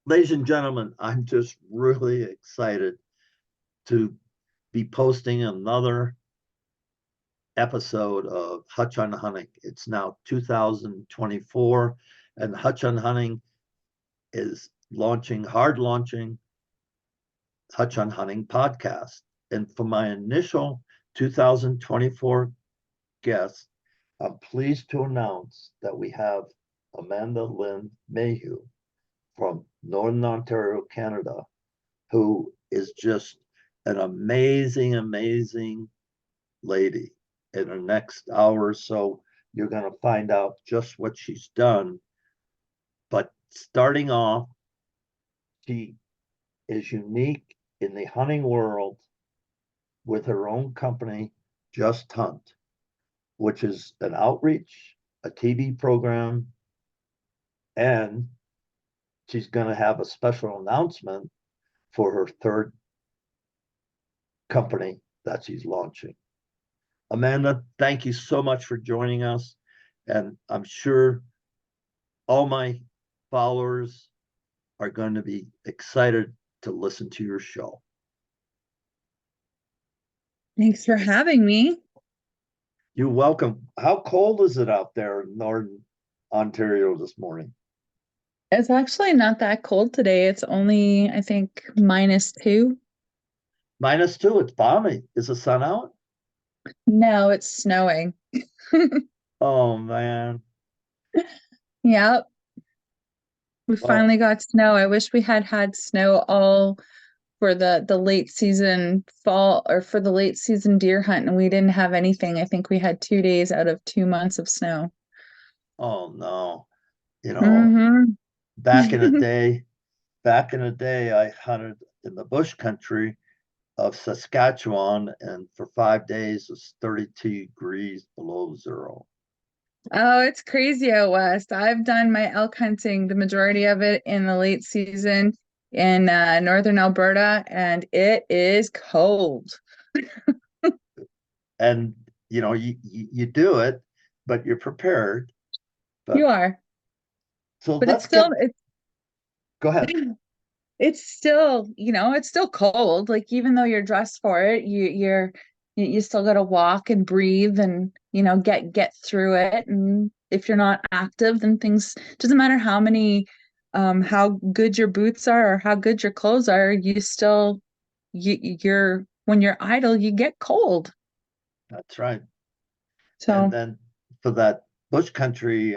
ladies and gentlemen, I'm just really excited to be posting another episode of Hutch on Hunting. It's now 2024, and Hutch on Hunting is hard launching Hutch on Hunting podcast. And for my initial 2024 guest, I'm pleased to announce that we have Amanda Lynn Mayhew from Northern Ontario, Canada, who is just an amazing, amazing lady. In the next hour or so, you're going to find out just what she's done. But starting off, she is unique in the hunting world with her own company, Just Hunt, which is an outreach, a TV program, and she's going to have a special announcement for her third company that she's launching. Amanda, thank you so much for joining us. And I'm sure all my followers are going to be excited to listen to your show. Thanks for having me. You're welcome. How cold is it out there in Northern Ontario this morning? It's actually not that cold today. It's only, I think, -2. -2. It's balmy. Is the sun out? No, it's snowing. Oh, man. Yep. We Well, finally got snow. I wish we had had snow all for the late season fall or for the late season deer hunt, and we didn't have anything. I think we had 2 days out of 2 months of snow. oh, no. You know, Mm-hmm. back in the day, I hunted in the bush country of Saskatchewan, and for 5 days it was 32 degrees below zero. Oh, it's crazy out west. I've done my elk hunting, the majority of it in the late season in northern Alberta, and it is cold. And you do it, but you're prepared. You But are, so but let's get. Go ahead. it's still, it's still cold. Like even though you're dressed for it, you still got to walk and breathe and get through it. And if you're not active, then things doesn't matter how good your boots are or how good your clothes are, you're when you're idle, you get cold. That's right. And So then for that bush country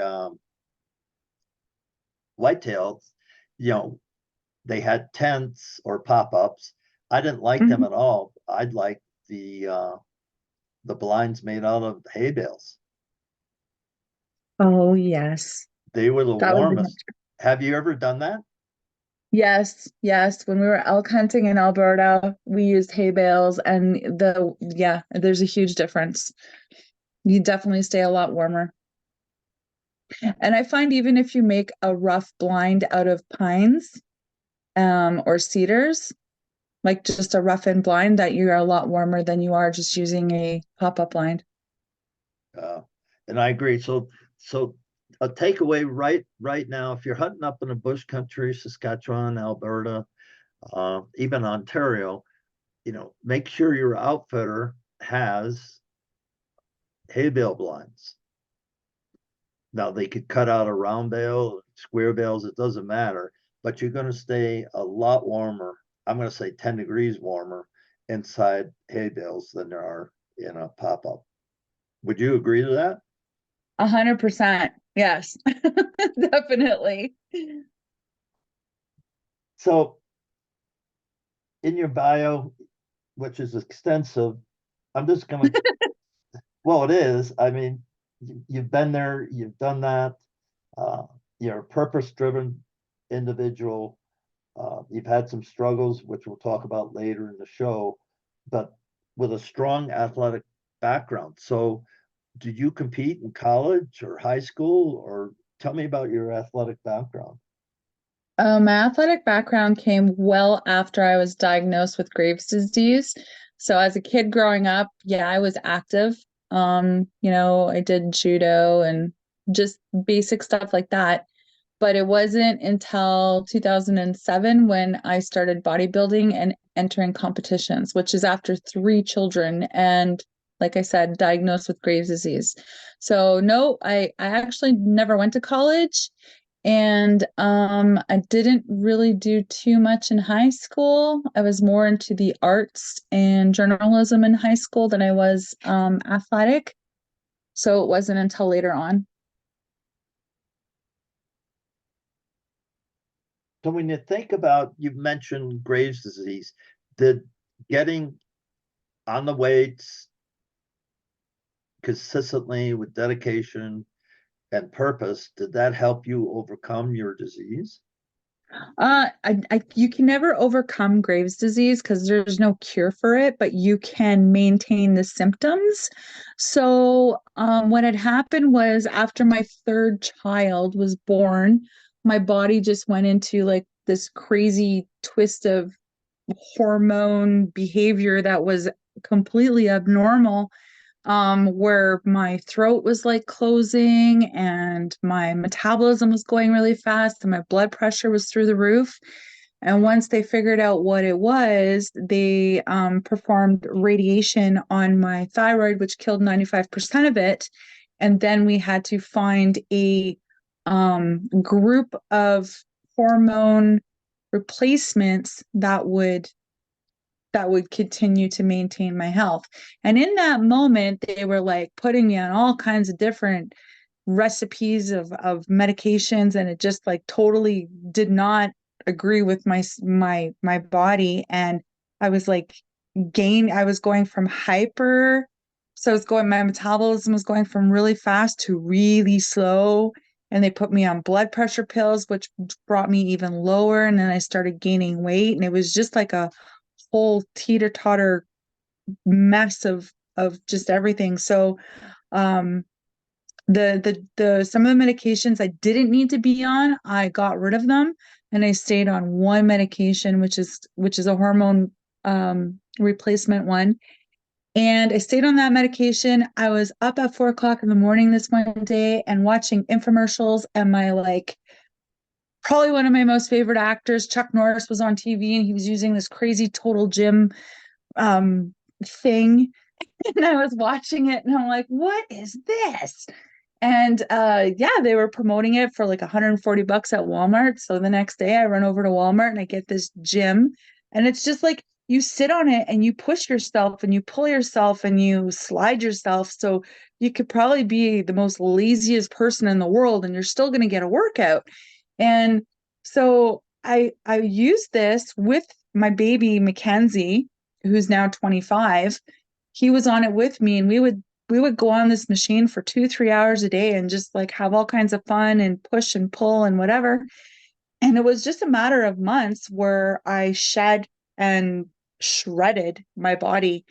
whitetails, you know, they had tents or pop-ups. I didn't like them mhm. at all. I'd like the blinds made out of hay bales. Oh yes, They were the that would be much. warmest. Have you ever done that? Yes, yes. When we were elk hunting in Alberta, we used hay bales, and there's a huge difference. You definitely stay a lot warmer. And I find even if you make a rough blind out of pines, or cedars, like just a rough in blind, that you're a lot warmer than you are just using a pop-up blind. Uh, and I agree. So a takeaway right now, if you're hunting up in the bush country, Saskatchewan, Alberta, even Ontario, make sure your outfitter has hay bale blinds. Now they could cut out a round bale, square bales, it doesn't matter, but you're going to stay a lot warmer. I'm going to say 10 degrees warmer inside hay bales than there are in a pop-up. Would you agree to that? 100%. Yes, definitely. So in your bio, which is extensive, I'm just going to, well, it is. I mean, you've been there, you've done that. Uh, you're a purpose-driven individual. You've had some struggles, which we'll talk about later in the show, but with a strong athletic background. So, did you compete in college or high school, or tell me about your athletic background? My athletic background came well after I was diagnosed with Graves' disease. So as a kid growing up, yeah, I was active. I did judo and just basic stuff like that. but it wasn't until 2007 when I started bodybuilding and entering competitions, which is after 3 children and, like I said, diagnosed with Graves' disease. So no, I actually never went to college, and I didn't really do too much in high school. I was more into the arts and journalism in high school than I was athletic. So it wasn't until later on. So when you think about, you've mentioned Graves' disease, did getting on the weights consistently with dedication and purpose, did that help you overcome your disease? You can never overcome Graves' disease because there's no cure for it, but you can maintain the symptoms. So, what had happened was after my third child was born, my body just went into like this crazy twist of hormone behavior that was completely abnormal, where my throat was like closing and my metabolism was going really fast and my blood pressure was through the roof. And once they figured out what it was, they performed radiation on my thyroid, which killed 95% of it. And then we had to find a group of hormone replacements that would continue to maintain my health. And in that moment, they were like putting me on all kinds of different recipes of medications, and it just like totally did not agree with my body. And I was like I was going from hyper, so it's going, my metabolism was going from really fast to really slow. And they put me on blood pressure pills, which brought me even lower. And then I started gaining weight, and it was just like a whole teeter-totter mess of just everything. So um the some of the medications I didn't need to be on, I got rid of them, and I stayed on one medication, which is a hormone replacement one. And I stayed on that medication. I was up at 4 o'clock in the morning this one day and watching infomercials, and my like probably one of my most favorite actors, Chuck Norris, was on TV, and he was using this crazy total gym um thing. And I was watching it and I'm like, what is this? And yeah, they were promoting it for like $140 at Walmart. So the next day I run over to Walmart and I get this gym, and it's just like you sit on it and you push yourself and you pull yourself and you slide yourself. So you could probably be the most laziest person in the world and you're still going to get a workout. And so I used this with my baby Mackenzie, who's now 25. He was on it with me, and we would go on this machine for 2-3 hours a day and just like have all kinds of fun and push and pull and whatever. And it was just a matter of months where I shed and shredded my body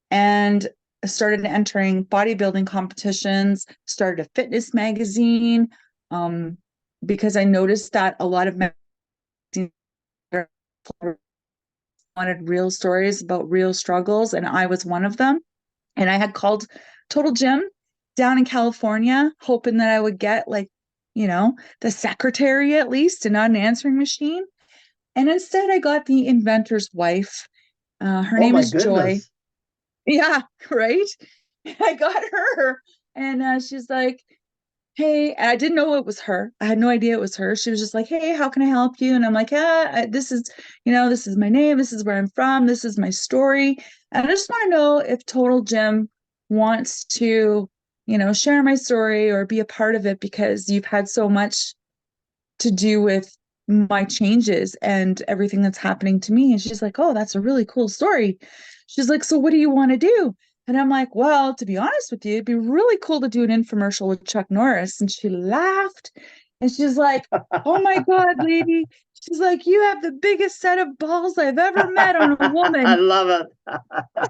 and started entering bodybuilding competitions, started a fitness magazine, um, because I noticed that a lot of magazines wanted real stories about real struggles, and I was one of them. And I had called Total Gym down in California, hoping that I would get like, the secretary at least and not an answering machine. And instead, I got the inventor's wife. Her Oh name my is Joy. goodness. Yeah, right. I got her, and she's like, hey, and I didn't know it was her. I had no idea it was her. She was just like, hey, how can I help you? And I'm like, yeah, this is my name. This is where I'm from. This is my story. And I just want to know if Total Gym wants to, share my story or be a part of it, because you've had so much to do with my changes and everything that's happening to me. And she's like, oh, that's a really cool story. She's like, so what do you want to do? And I'm like, well, to be honest with you, it'd be really cool to do an infomercial with Chuck Norris. And she laughed, and she's like, oh my God, lady. She's like, you have the biggest set of balls I've ever met on a woman. I And love it. I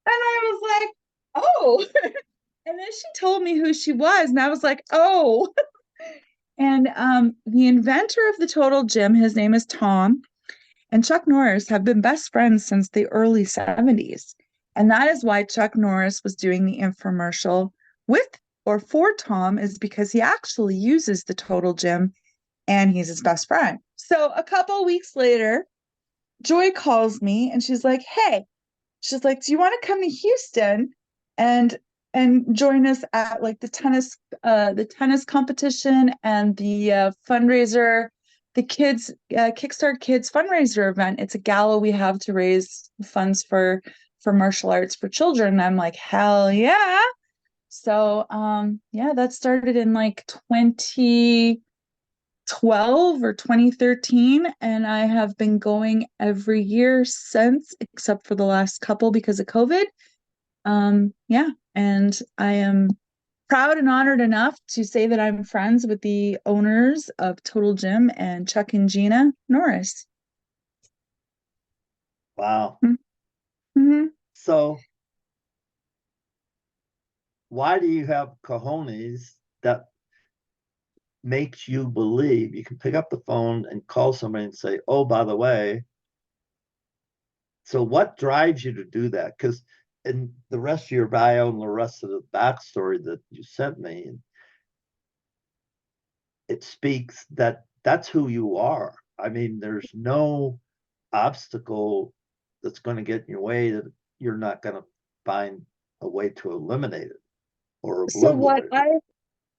was like, oh. And then she told me who she was. And I was like, oh. And the inventor of the Total Gym, his name is Tom, and Chuck Norris have been best friends since the early 70s. And that is why Chuck Norris was doing the infomercial with or for Tom, is because he actually uses the Total Gym and he's his best friend. So a couple weeks later, Joy calls me and she's like, "Hey," she's like, "do you want to come to Houston and join us at like the tennis competition and the fundraiser, the kids Kickstart Kids fundraiser event? It's a gala we have to raise funds for martial arts for children." And I'm like, "Hell yeah." So yeah, that started in like 2012 or 2013, and I have been going every year since, except for the last couple because of COVID. Yeah, and I am proud and honored enough to say that I'm friends with the owners of Total Gym and Chuck and Gina Norris. Wow. Mm-hmm. So why do you have cojones that makes you believe you can pick up the phone and call somebody and say, "Oh, by the way," so what drives you to do that? Because in the rest of your bio and the rest of the backstory that you sent me, it speaks that that's who you are. I mean, there's no obstacle that's going to get in your way that you're not going to find a way to eliminate it or So what obliterate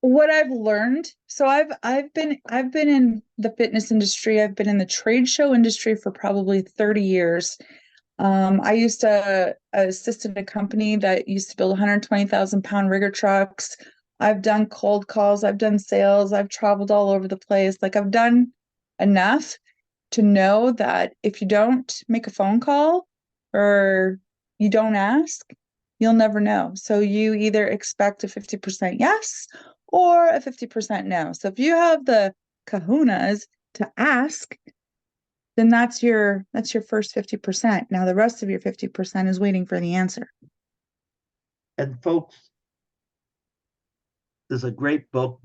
it. I've learned, so I've been in the fitness industry. I've been in the trade show industry for probably 30 years. I used to assist in a company that used to build 120,000-pound rigger trucks. I've done cold calls, I've done sales, I've traveled all over the place. Like I've done enough to know that if you don't make a phone call or you don't ask, you'll never know. So you either expect a 50% yes or a 50% no. So if you have the kahunas to ask, then that's your first 50%. Now the rest of your 50% is waiting for the answer. And folks, there's a great book.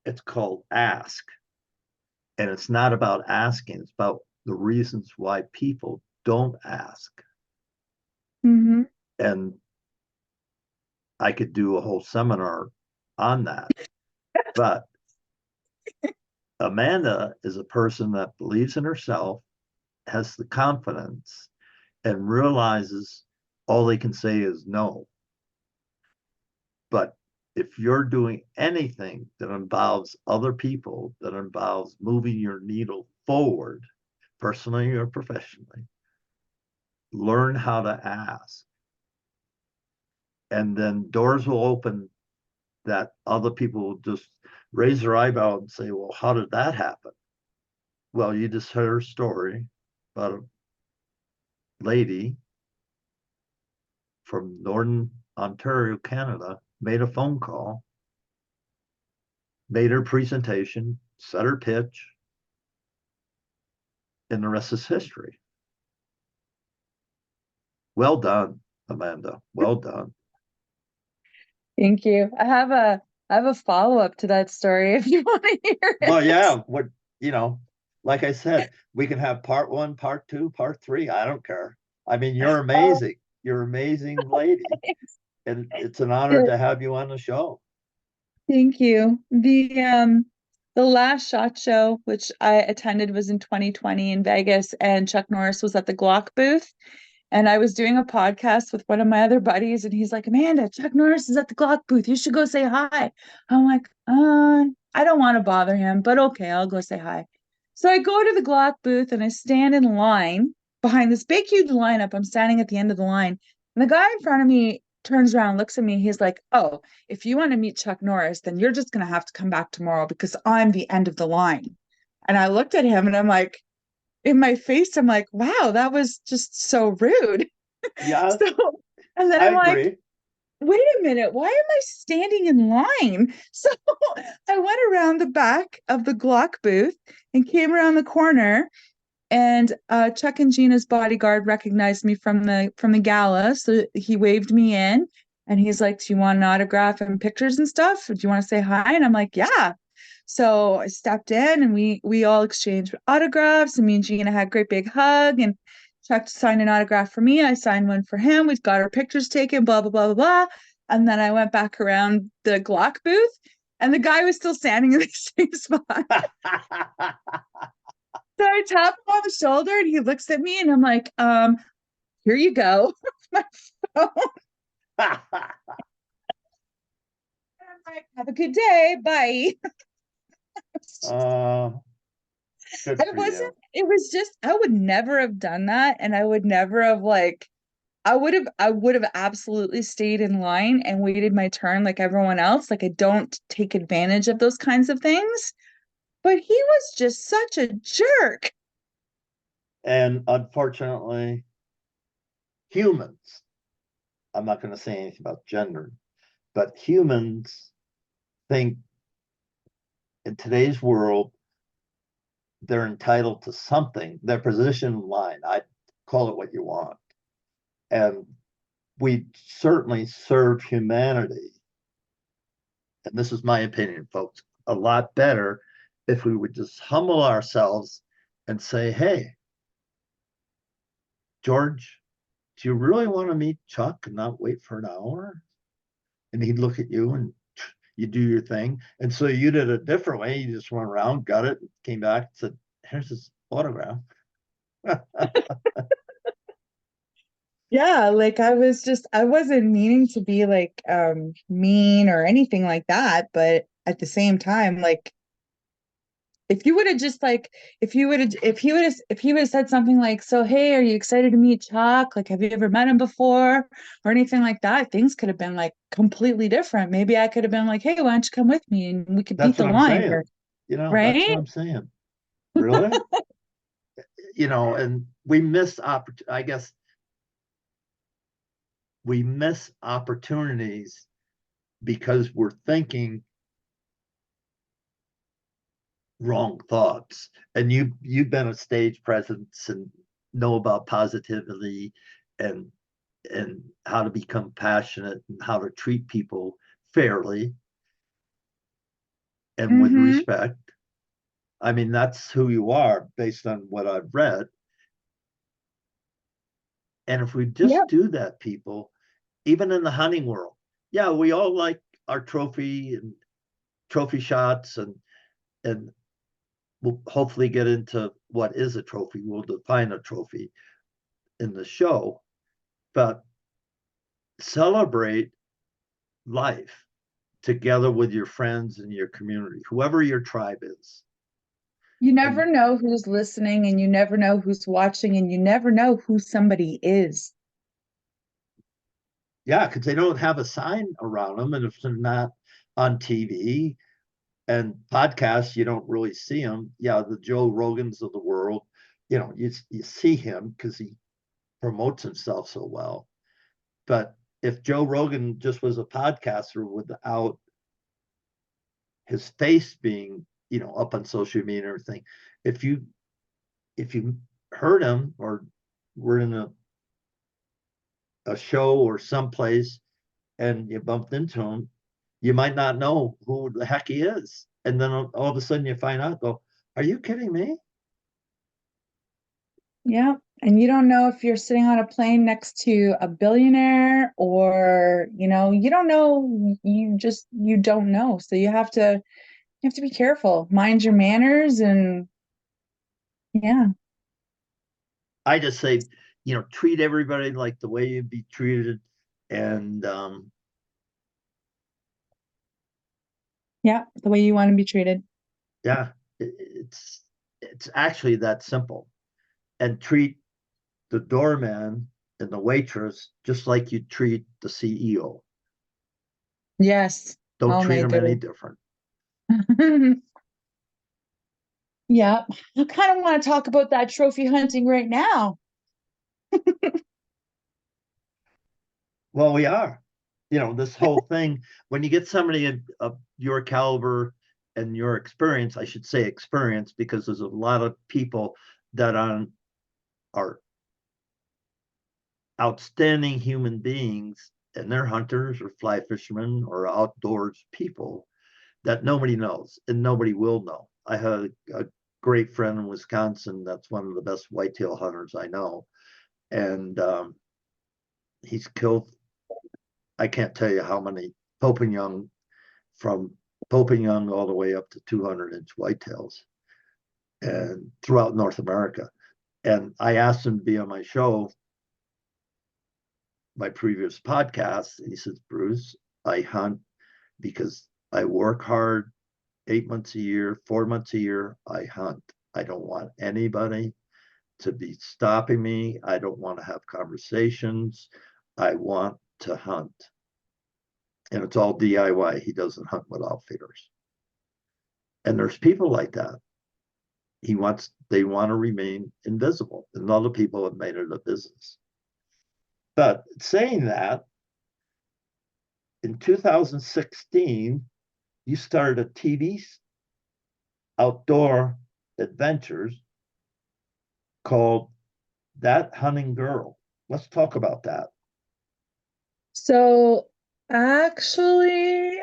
It's called Ask. And it's not about asking, it's about the reasons why people don't ask. Mm-hmm. And I could do a whole seminar on that. But Amanda is a person that believes in herself, has the confidence, and realizes all they can say is no. But if you're doing anything that involves other people, that involves moving your needle forward, personally or professionally, learn how to ask. And then doors will open that other people will just raise their eyebrow and say, "Well, how did that happen?" Well, you just heard her story about a lady from Northern Ontario, Canada, made a phone call, made her presentation, set her pitch, and the rest is history. Well done, Amanda. Well done. Thank you. I have a follow-up to that story if you want to hear Well, it. yeah, what, you know, like I said, we can have part one, part two, part three. I don't care. I mean, you're Oh, amazing. You're an amazing lady. And it's an honor the- to have you on the show. Thank you. The last SHOT Show, which I attended, was in 2020 in Vegas, and Chuck Norris was at the Glock booth. And I was doing a podcast with one of my other buddies, and he's like, "Amanda, Chuck Norris is at the Glock booth. You should go say hi." I'm like, I don't want to bother him, but okay, I'll go say hi. So I go to the Glock booth and I stand in line behind this big, huge lineup. I'm standing at the end of the line, and the guy in front of me turns around, looks at me. He's like, "Oh, if you want to meet Chuck Norris, then you're just going to have to come back tomorrow because I'm the end of the line." And I looked at him and I'm like, in my face, I'm like, "Wow, that was just so rude." Yeah, So, and then I I'm like, agree. "Wait a minute, why am I standing in line?" So I went around the back of the Glock booth and came around the corner, and Chuck and Gina's bodyguard recognized me from the gala. So he waved me in and he's like, "Do you want an autograph and pictures and stuff? Do you want to say hi?" And I'm like, "Yeah." So I stepped in and we all exchanged autographs. And me and Gina had a great big hug, and Chuck signed an autograph for me. I signed one for him. We've got our pictures taken, blah, blah, blah, blah, blah. And then I went back around the Glock booth And the guy was still standing in the same spot. So I tap him on the shoulder and he looks at me and I'm like, here you go. My phone. And I'm like, have a good day. Bye. Good It for wasn't, you. it was just, I would never have done that. And I would never have I would have absolutely stayed in line and waited my turn like everyone else. Like I don't take advantage of those kinds of things. But he was just such a jerk. And unfortunately, humans, I'm not going to say anything about gender, but humans think in today's world, they're entitled to something, their position in line. I call it what you want. And we certainly serve humanity, and this is my opinion, folks, a lot better if we would just humble ourselves and say, hey, George, do you really want to meet Chuck and not wait for an hour? And he'd look at you and you do your thing. And so you did it a different way. You just went around, got it, came back, said, here's his autograph. Yeah, like I wasn't meaning to be like mean or anything like that, but at the same time, like if you would have just like if he would have said something like, so hey, are you excited to meet Chuck? Like, have you ever met him before? Or anything like that, things could have been like completely different. Maybe I could have been like, hey, why don't you come with me and we could beat That's the what I'm line saying. or That's what right? I'm saying. Really? And we miss I guess we miss opportunities because we're thinking wrong thoughts. And you've been a stage presence and know about positivity and how to become passionate and how to treat people fairly and with Mm-hmm. respect. I mean, that's who you are based on what I've read. And if we just Yep. do that, people, even in the hunting world, yeah, we all like our trophy and trophy shots, and we'll hopefully get into what is a trophy. We'll define a trophy in the show, but celebrate life together with your friends and your community, whoever your tribe is. You never And know who's listening and you never know who's watching and you never know who somebody is. yeah, because they don't have a sign around them. And if they're not on TV and podcasts, you don't really see them. Yeah, the Joe Rogans of the world, you see him because he promotes himself so well. But if Joe Rogan just was a podcaster without his face being, up on social media and everything, if you heard him or were in a show or someplace and you bumped into him, you might not know who the heck he is. And then all of a sudden you find out, go, are you kidding me? Yeah. And you don't know if you're sitting on a plane next to a billionaire or, you don't know, you don't know. So you have to be careful, mind your manners and yeah. I just say, treat everybody like the way you'd be treated. And Yeah. The way you want to be treated. yeah, it's actually that simple. And treat the doorman and the waitress just like you treat the CEO. Yes. Don't Oh treat my them any goodness. different. Yeah. I kind of want to talk about that trophy hunting right now. Well, we are. This whole thing, when you get somebody of your caliber and your experience, I should say experience, because there's a lot of people that are outstanding human beings and they're hunters or fly fishermen or outdoors people that nobody knows and nobody will know. I had a great friend in Wisconsin that's one of the best whitetail hunters I know. And he's killed, I can't tell you how many Pope and Young from Pope and Young all the way up to 200-inch whitetails and throughout North America. And I asked him to be on my show, my previous podcast. And he says, Bruce, I hunt because I work hard 8 months a year, 4 months a year. I hunt. I don't want anybody to be stopping me. I don't want to have conversations. I want to hunt. And it's all DIY. He doesn't hunt with outfitters. And there's people like that. They want to remain invisible. And other people have made it a business. But saying that, in 2016, you started a TV outdoor adventures called That Hunting Girl. Let's talk about that. So actually,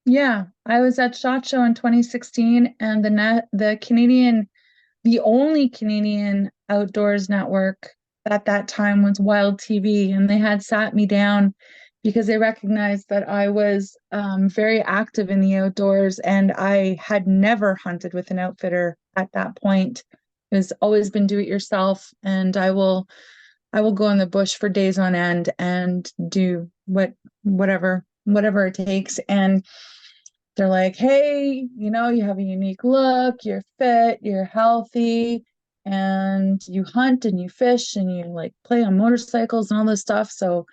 yeah, I was at SHOT Show in 2016, and the only Canadian outdoors network at that time was Wild TV, and they had sat me down because they recognized that I was very active in the outdoors, and I had never hunted with an outfitter at that point. It's always been do it yourself, and I will go in the bush for days on end and do whatever it takes. And they're like, hey, you have a unique look, you're fit, you're healthy, and you hunt and you fish and you like play on motorcycles and all this stuff. So,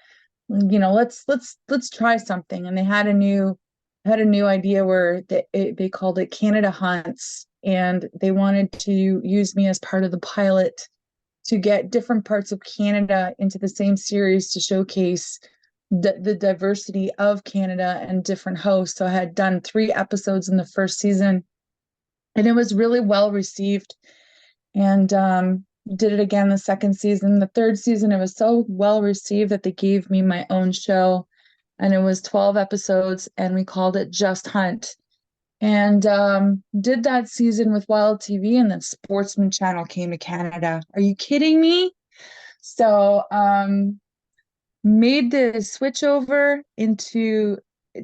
let's try something. And they had a new idea where they called it Canada Hunts, and they wanted to use me as part of the pilot to get different parts of Canada into the same series to showcase the diversity of Canada and different hosts. So I had done 3 episodes in the first season, and it was really well received. And did it again the second season. The third season, it was so well received that they gave me my own show, and it was 12 episodes, and we called it Just Hunt. And did that season with Wild TV, and then Sportsman Channel came to Canada. Are you kidding me? So made the switch over to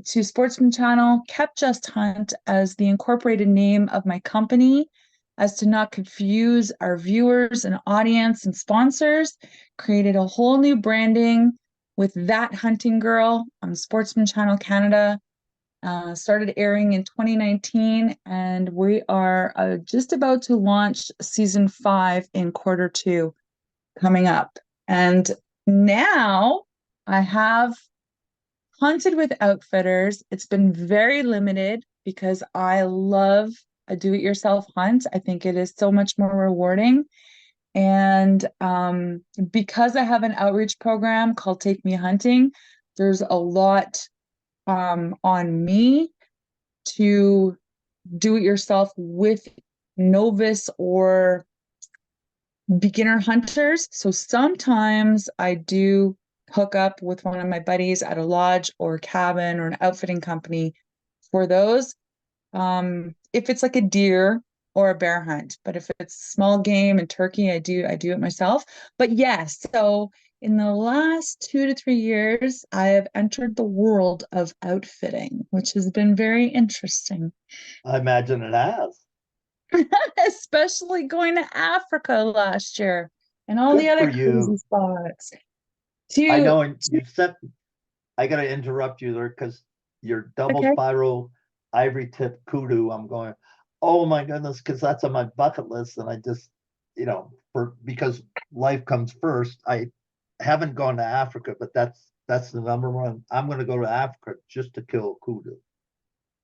Sportsman Channel, kept Just Hunt as the incorporated name of my company, as to not confuse our viewers and audience and sponsors. Created a whole new branding with That Hunting Girl on Sportsman Channel Canada. Started airing in 2019, and we are just about to launch season 5 in Q2 coming up. And now I have hunted with outfitters. It's been very limited because I love a do-it-yourself hunt. I think it is so much more rewarding. And because I have an outreach program called Take Me Hunting, there's a lot on me to do it yourself with novice or beginner hunters. So sometimes I do hook up with one of my buddies at a lodge or cabin or an outfitting company for those. If it's like a deer or a bear hunt, but if it's small game and turkey, I do it myself. But yes, so in the last 2 to 3 years, I have entered the world of outfitting, which has been very interesting. I imagine it has. Especially going to Africa last year and all the Good for other crazy you. spots. I know, and you said, I got to interrupt you there because your double Okay. spiral ivory tip kudu, I'm going, oh my goodness, because that's on my bucket list. And I just, because life comes first, I haven't gone to Africa, but that's the number one. I'm going to go to Africa just to kill kudu.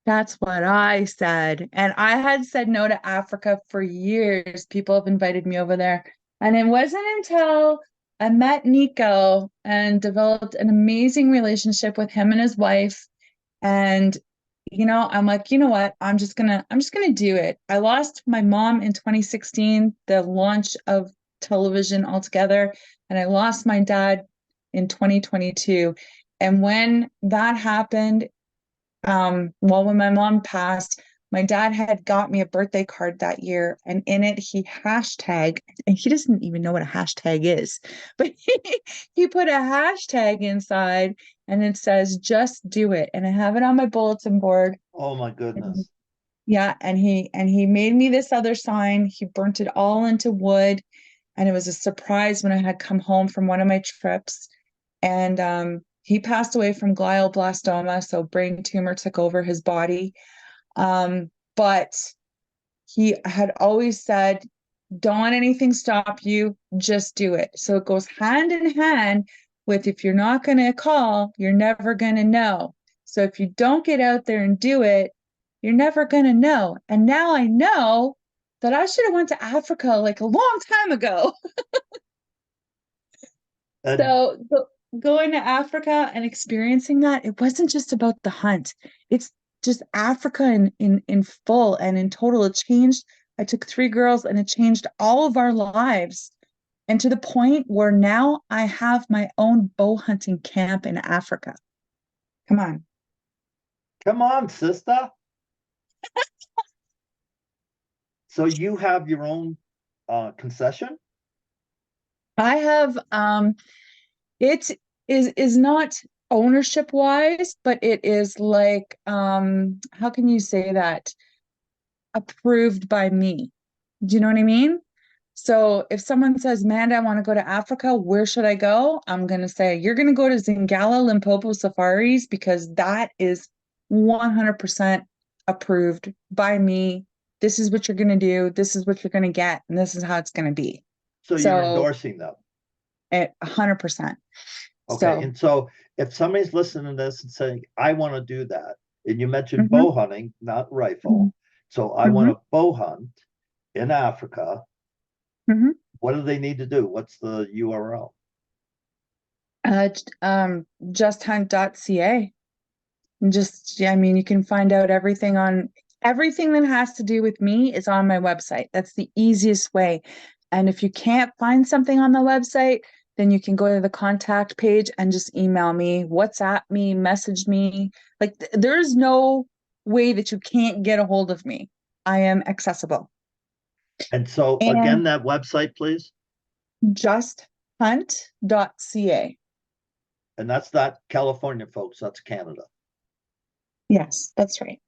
That's what I said. And I had said no to Africa for years. People have invited me over there. And it wasn't until I met Nico and developed an amazing relationship with him and his wife. And, I'm like, you know what? I'm just gonna do it. I lost my mom in 2016, the launch of television altogether. And I lost my dad in 2022. And when that happened, when my mom passed, my dad had got me a birthday card that year, and in it he hashtag, and he doesn't even know what a hashtag is, but he put a hashtag inside and it says, just do it. And I have it on my bulletin board. Oh my And goodness. yeah, and he made me this other sign. He burnt it all into wood, and it was a surprise when I had come home from one of my trips. And he passed away from glioblastoma, so brain tumor took over his body. But he had always said, don't let anything stop you, just do it. So it goes hand in hand with, if you're not going to call, you're never going to know. So if you don't get out there and do it, you're never going to know. And now I know that I should have went to Africa like a long time ago. And So going to Africa and experiencing that, it wasn't just about the hunt. It's just Africa in full and in total. It changed. I took 3 girls and it changed all of our lives. And to the point where now I have my own bow hunting camp in Africa. Come on. come on, sister. So you have your own concession? I have it is not ownership wise, but it is like how can you say that? Approved by me. Do you know what I mean? So if someone says, Manda, I want to go to Africa, where should I go? I'm going to say, you're going to go to Zingala Limpopo Safaris because that is 100% approved by me. This is what you're going to do. This is what you're going to get. And this is how it's going to be. So you're So endorsing them. 100%. Okay. So, And so if somebody's listening to this and saying, I want to do that, and you mentioned mhm, bow hunting, not rifle. mhm, So I want mhm, to bow hunt in Africa. mhm. What do they need to do? What's the URL? Uh, justhunt.ca. Just, yeah, I mean, you can find out everything that has to do with me is on my website. That's the easiest way. And if you can't find something on the website, then you can go to the contact page and just email me, WhatsApp me, message me. Like there's no way that you can't get a hold of me. I am accessible. And so again, And that website, please. justhunt.ca. And that's not California, folks. That's Canada. Yes, that's right.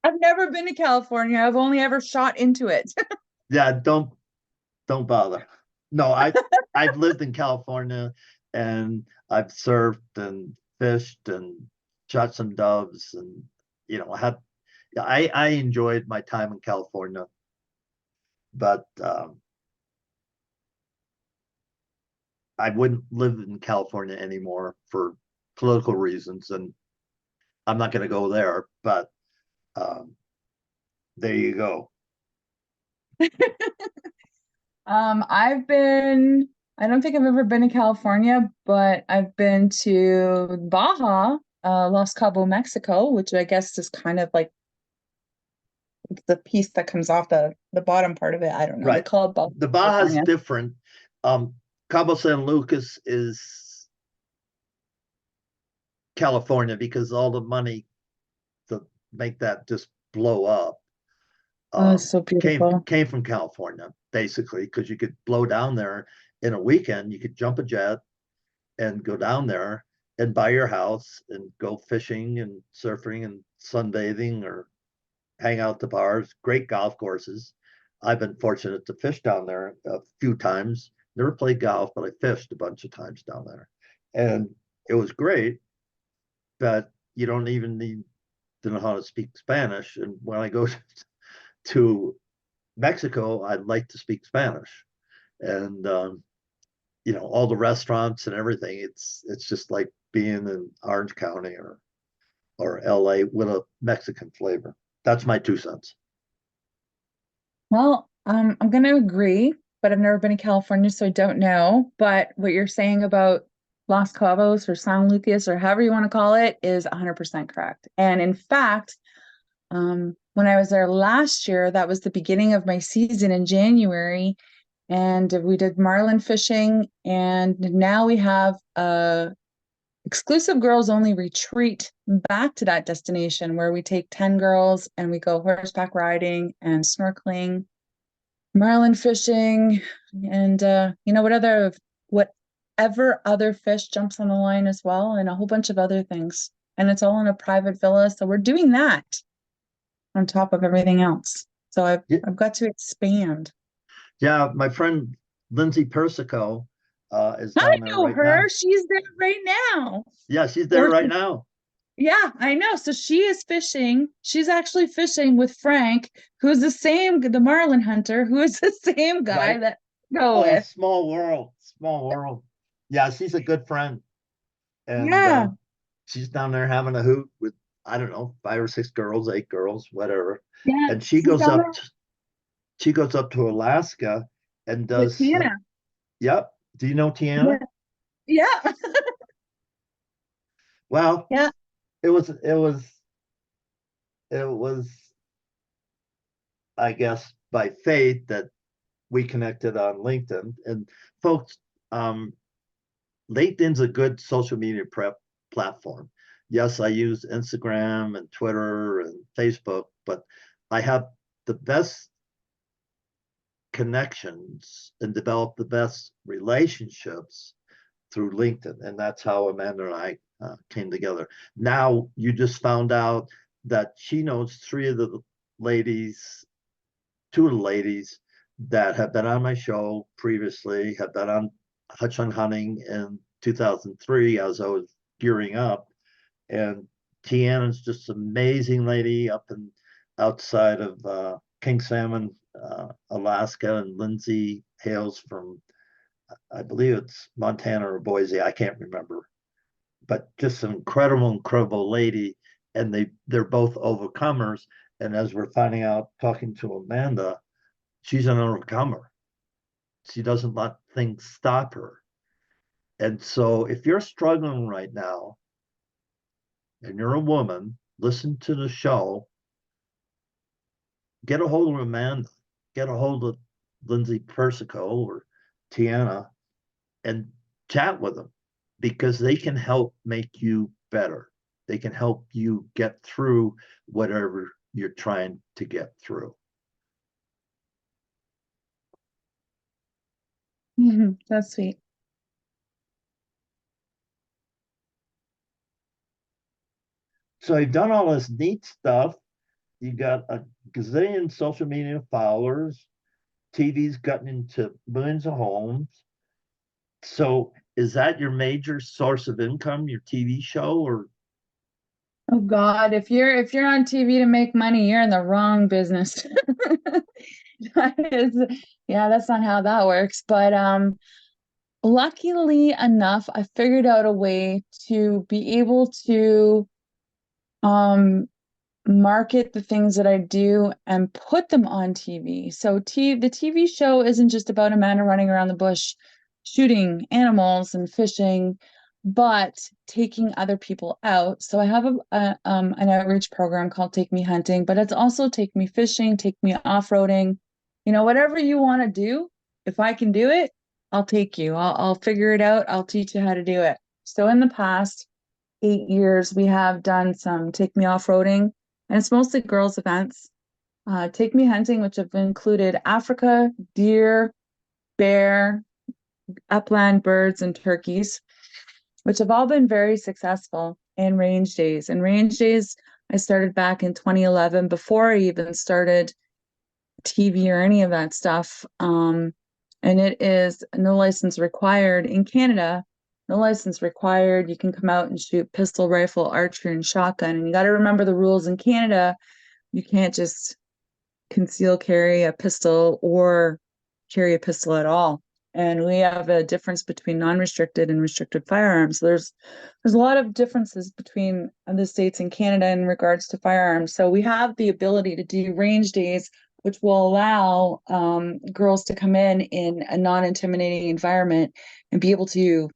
I've never been to California. I've only ever shot into it. Yeah, don't bother. No, I've lived in California and I've surfed and fished and shot some doves and had I enjoyed my time in California, but I wouldn't live in California anymore for political reasons, and I'm not going to go there. But um, there you go. I don't think I've ever been to California, but I've been to Baja, Los Cabo, Mexico, which I guess is kind of like the piece that comes off the bottom part of it. I don't know. They Right. call it Baja, The Baja's California. different. Cabo San Lucas is California because all the money to make that just blow up Oh, it's so came beautiful. came from California, basically, because you could blow down there in a weekend. You could jump a jet and go down there and buy your house and go fishing and surfing and sunbathing or hang out at the bars. Great golf courses. I've been fortunate to fish down there a few times. Never played golf, but I fished a bunch of times down there, and it was great. But you don't even need to know how to speak Spanish. And when I go to Mexico, I'd like to speak Spanish, and all the restaurants and everything. It's just like being in Orange County or LA with a Mexican flavor. That's my 2 cents. Well, I'm going to agree, but I've never been to California, so I don't know. But what you're saying about Los Cabos or San Lucas or however you want to call it is 100% correct. And in fact, when I was there last year, that was the beginning of my season in January, and we did marlin fishing, and now we have exclusive girls only retreat back to that destination where we take 10 girls and we go horseback riding and snorkeling, marlin fishing, and whatever other fish jumps on the line as well, and a whole bunch of other things. And it's all in a private villa. So we're doing that on top of everything else. So I've got to expand. Yeah, my friend Lindsay Persico is I down there know right her. now. She's there right now. Yeah, she's there Or right now. yeah, I know. So she is fishing. She's actually fishing with Frank, who's the Marlin hunter, who is the same guy Right. that I go Oh, with. small world, small world. Yeah, she's a good friend, and Yeah. she's down there having a hoot with, I don't know, 5 or 6 girls, 8 girls, whatever. Yeah. And she She's goes down up. there She goes up to Alaska and with does. Tina. Yep. Do you know Yeah. Tiana? Yeah. Well, Yeah. it was. It was. It was. I guess by fate that we connected on LinkedIn. And folks, um, LinkedIn's a good social media prep platform. Yes, I use Instagram and Twitter and Facebook, but I have the best connections and develop the best relationships through LinkedIn. And that's how Amanda and I came together. Now you just found out that she knows 3 of the ladies, 2 of the ladies that have been on my show previously, have been on Hutch on Hunting in 2003 as I was gearing up. And Tiana's just an amazing lady up in outside of King Salmon, Alaska, and Lindsay hails from, I believe it's Montana or Boise, I can't remember, but just an incredible, incredible lady. And they're both overcomers. And as we're finding out, talking to Amanda, she's an overcomer. She doesn't let things stop her. And so if you're struggling right now and you're a woman, listen to the show, get a hold of Amanda, get a hold of Lindsay Persico or Tiana, and chat with them because they can help make you better. They can help you get through whatever you're trying to get through. That's sweet. So you've done all this neat stuff. You got a gazillion social media followers. TV's gotten into millions of homes. So is that your major source of income, your TV show, or Oh God, if you're on TV to make money, you're in the wrong business. That is, yeah, that's not how that works. But luckily enough, I figured out a way to be able to um market the things that I do and put them on TV. So the TV show isn't just about Amanda running around the bush shooting animals and fishing, but taking other people out. So I have an outreach program called Take Me Hunting, but it's also Take Me Fishing, Take Me Off-Roading. Whatever you want to do, if I can do it, I'll take you. I'll figure it out. I'll teach you how to do it. So in the past 8 years, we have done some Take Me Off-Roading, and it's mostly girls' events. Take Me Hunting, which have included Africa, deer, bear, upland birds, and turkeys, which have all been very successful in range days. And range days, I started back in 2011 before I even started TV or any of that stuff. And it is no license required in Canada. No license required. You can come out and shoot pistol, rifle, archery, and shotgun. And you got to remember the rules in Canada. You can't just conceal carry a pistol or carry a pistol at all. And we have a difference between non-restricted and restricted firearms. So there's a lot of differences between the states and Canada in regards to firearms. So we have the ability to do range days, which will allow girls to come in a non-intimidating environment and be able to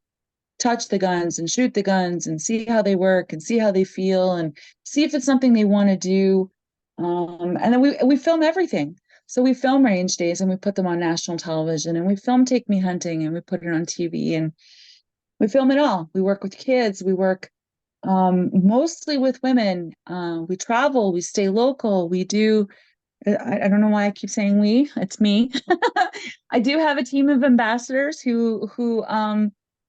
touch the guns and shoot the guns and see how they work and see how they feel and see if it's something they want to do. And then we film everything. So we film range days and we put them on national television, and we film Take Me Hunting and we put it on TV. And We film it all. We work with kids. We work mostly with women. We travel. We stay local. We do. I don't know why I keep saying we. It's me. I do have a team of ambassadors who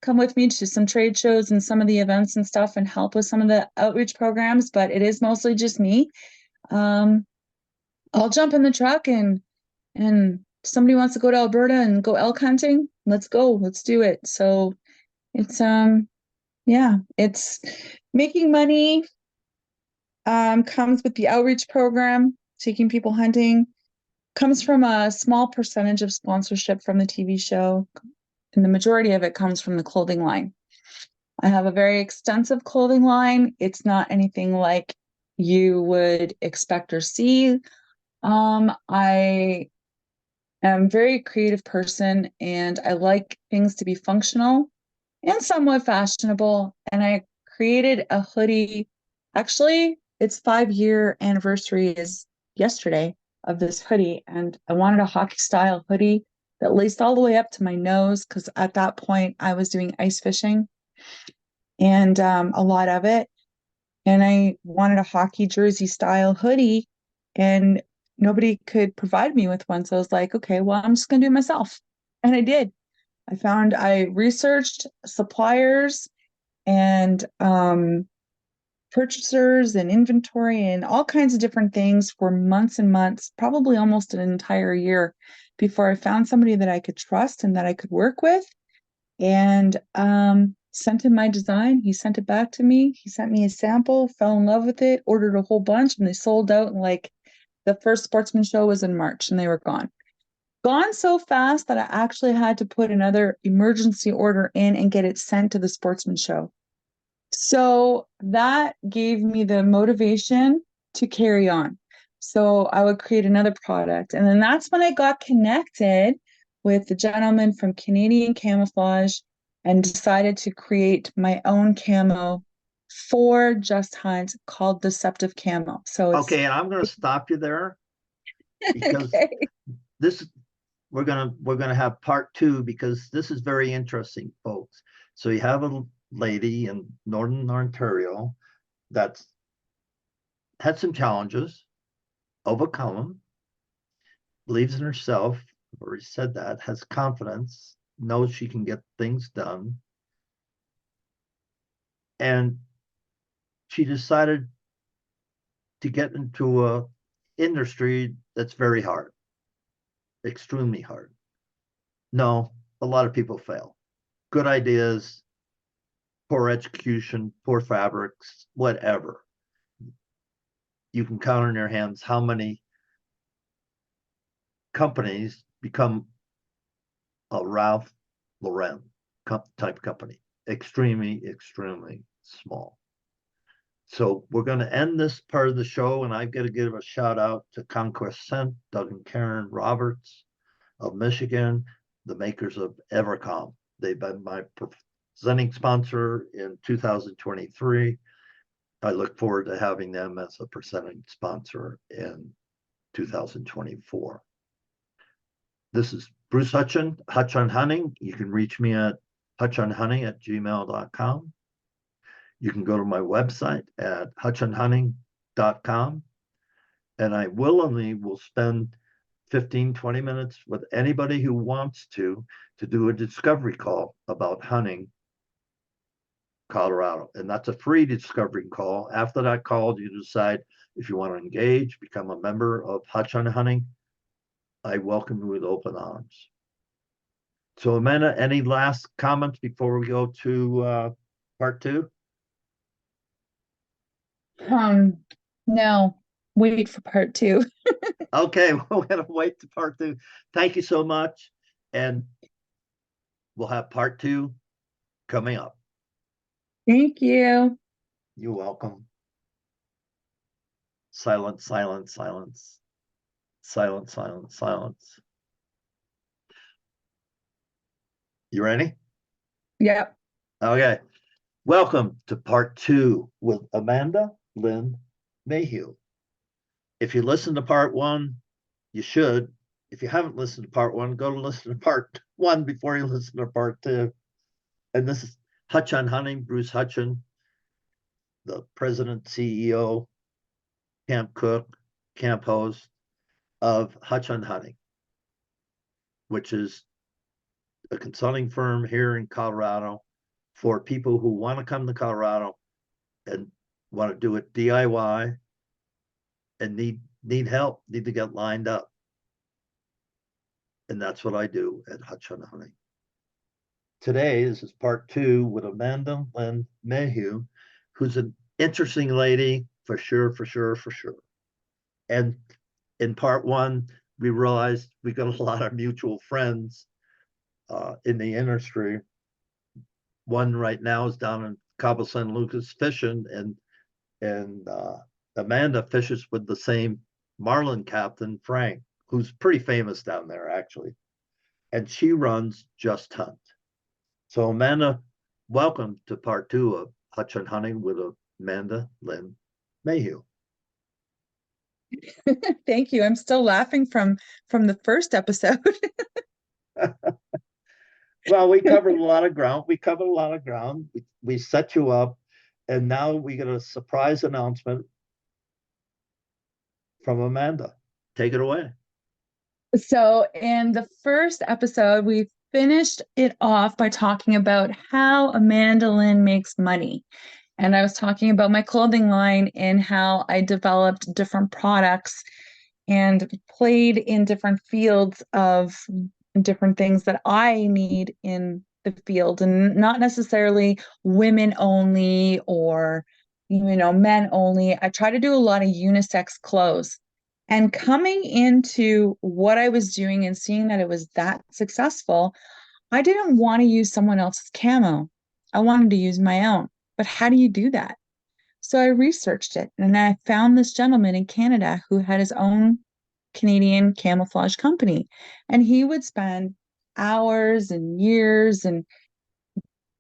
come with me to some trade shows and some of the events and stuff and help with some of the outreach programs. But it is mostly just me. Um, I'll jump in the truck and somebody wants to go to Alberta and go elk hunting. Let's go. Let's do it. So it's yeah, it's making money comes with the outreach program, taking people hunting, comes from a small percentage of sponsorship from the TV show, and the majority of it comes from the clothing line. I have a very extensive clothing line. It's not anything like you would expect or see. I am a very creative person and I like things to be functional and somewhat fashionable. And I created a hoodie. Actually, its 5-year anniversary is yesterday of this hoodie. And I wanted a hockey style hoodie that laced all the way up to my nose because at that point I was doing ice fishing and a lot of it. And I wanted a hockey jersey style hoodie and nobody could provide me with one. So I was like, okay, well, I'm just going to do it myself. And I did. I researched suppliers and purchasers and inventory and all kinds of different things for months and months, probably almost an entire year before I found somebody that I could trust and that I could work with. And sent him my design. He sent it back to me. He sent me a sample, fell in love with it, ordered a whole bunch, and they sold out. And like the first Sportsman show was in March and they were gone. Gone so fast that I actually had to put another emergency order in and get it sent to the Sportsman show. So that gave me the motivation to carry on. So I would create another product. And then that's when I got connected with the gentleman from Canadian Camouflage and decided to create my own camo for Just Hunt called Deceptive Camo. So it's Okay, and I'm going to stop you there because okay. this we're gonna have part two because this is very interesting, folks. So you have a lady in Northern Ontario that's had some challenges, overcome them, believes in herself, I've already said that, has confidence, knows she can get things done. And she decided to get into a industry that's very hard, extremely hard. No, a lot of people fail. Good ideas, poor execution, poor fabrics, whatever. You can count on your hands how many companies become a Ralph Lauren type company. Extremely, extremely small. So we're going to end this part of the show, and I've got to give a shout out to Conquest Scent, Doug and Karen Roberts of Michigan, the makers of Evercom. They've been my presenting sponsor in 2023. I look forward to having them as a presenting sponsor in 2024. This is Bruce Hutchin, Hutch on Hunting. You can reach me at hutchonhunting@gmail.com. You can go to my website at hutchonhunting.com. And I willingly will spend 15, 20 minutes with anybody who wants to do a discovery call about hunting Colorado. And that's a free discovery call. After that call, you decide if you want to engage, become a member of Hutch on Hunting. I welcome you with open arms. So Amanda, any last comments before we go to part two? No, wait for part two. Okay, we're going to wait to part two. Thank you so much. And we'll have part two coming up. Thank you. You're welcome. Silence, silence, silence. Silence, silence, silence. You ready? Yep. Okay. Welcome to part two with Amanda Lynn Mayhew. If you listened to part one, you should. If you haven't listened to part one, go to listen to part one before you listen to part two. And this is Hutch on Hunting, Bruce Hutchin, the president, CEO, camp cook, camp host of Hutch on Hunting, which is a consulting firm here in Colorado for people who want to come to Colorado and want to do it DIY and need help, need to get lined up. And that's what I do at Hutch on Hunting. Today, this is part 2 with Amanda Lynn Mayhew, who's an interesting lady for sure. And in part 1, we realized we got a lot of mutual friends in the industry. One right now is down in Cabo San Lucas fishing, and Amanda fishes with the same marlin captain, Frank, who's pretty famous down there actually, and she runs Just Hunt. So Amanda, welcome to part 2 of Hutch on Hunting with Amanda Lynn Mayhew. Thank you. I'm still laughing from the first episode. Well, we covered a lot of ground. We set you up, and now we get a surprise announcement from Amanda. Take it away. So in the first episode, we finished it off by talking about how Amanda Lynn makes money. And I was talking about my clothing line and how I developed different products and played in different fields of different things that I need in the field, and not necessarily women only or men only. I try to do a lot of unisex clothes. And coming into what I was doing and seeing that it was that successful, I didn't want to use someone else's camo. I wanted to use my own. But how do you do that? So I researched it, and I found this gentleman in Canada who had his own Canadian camouflage company. And he would spend hours and years and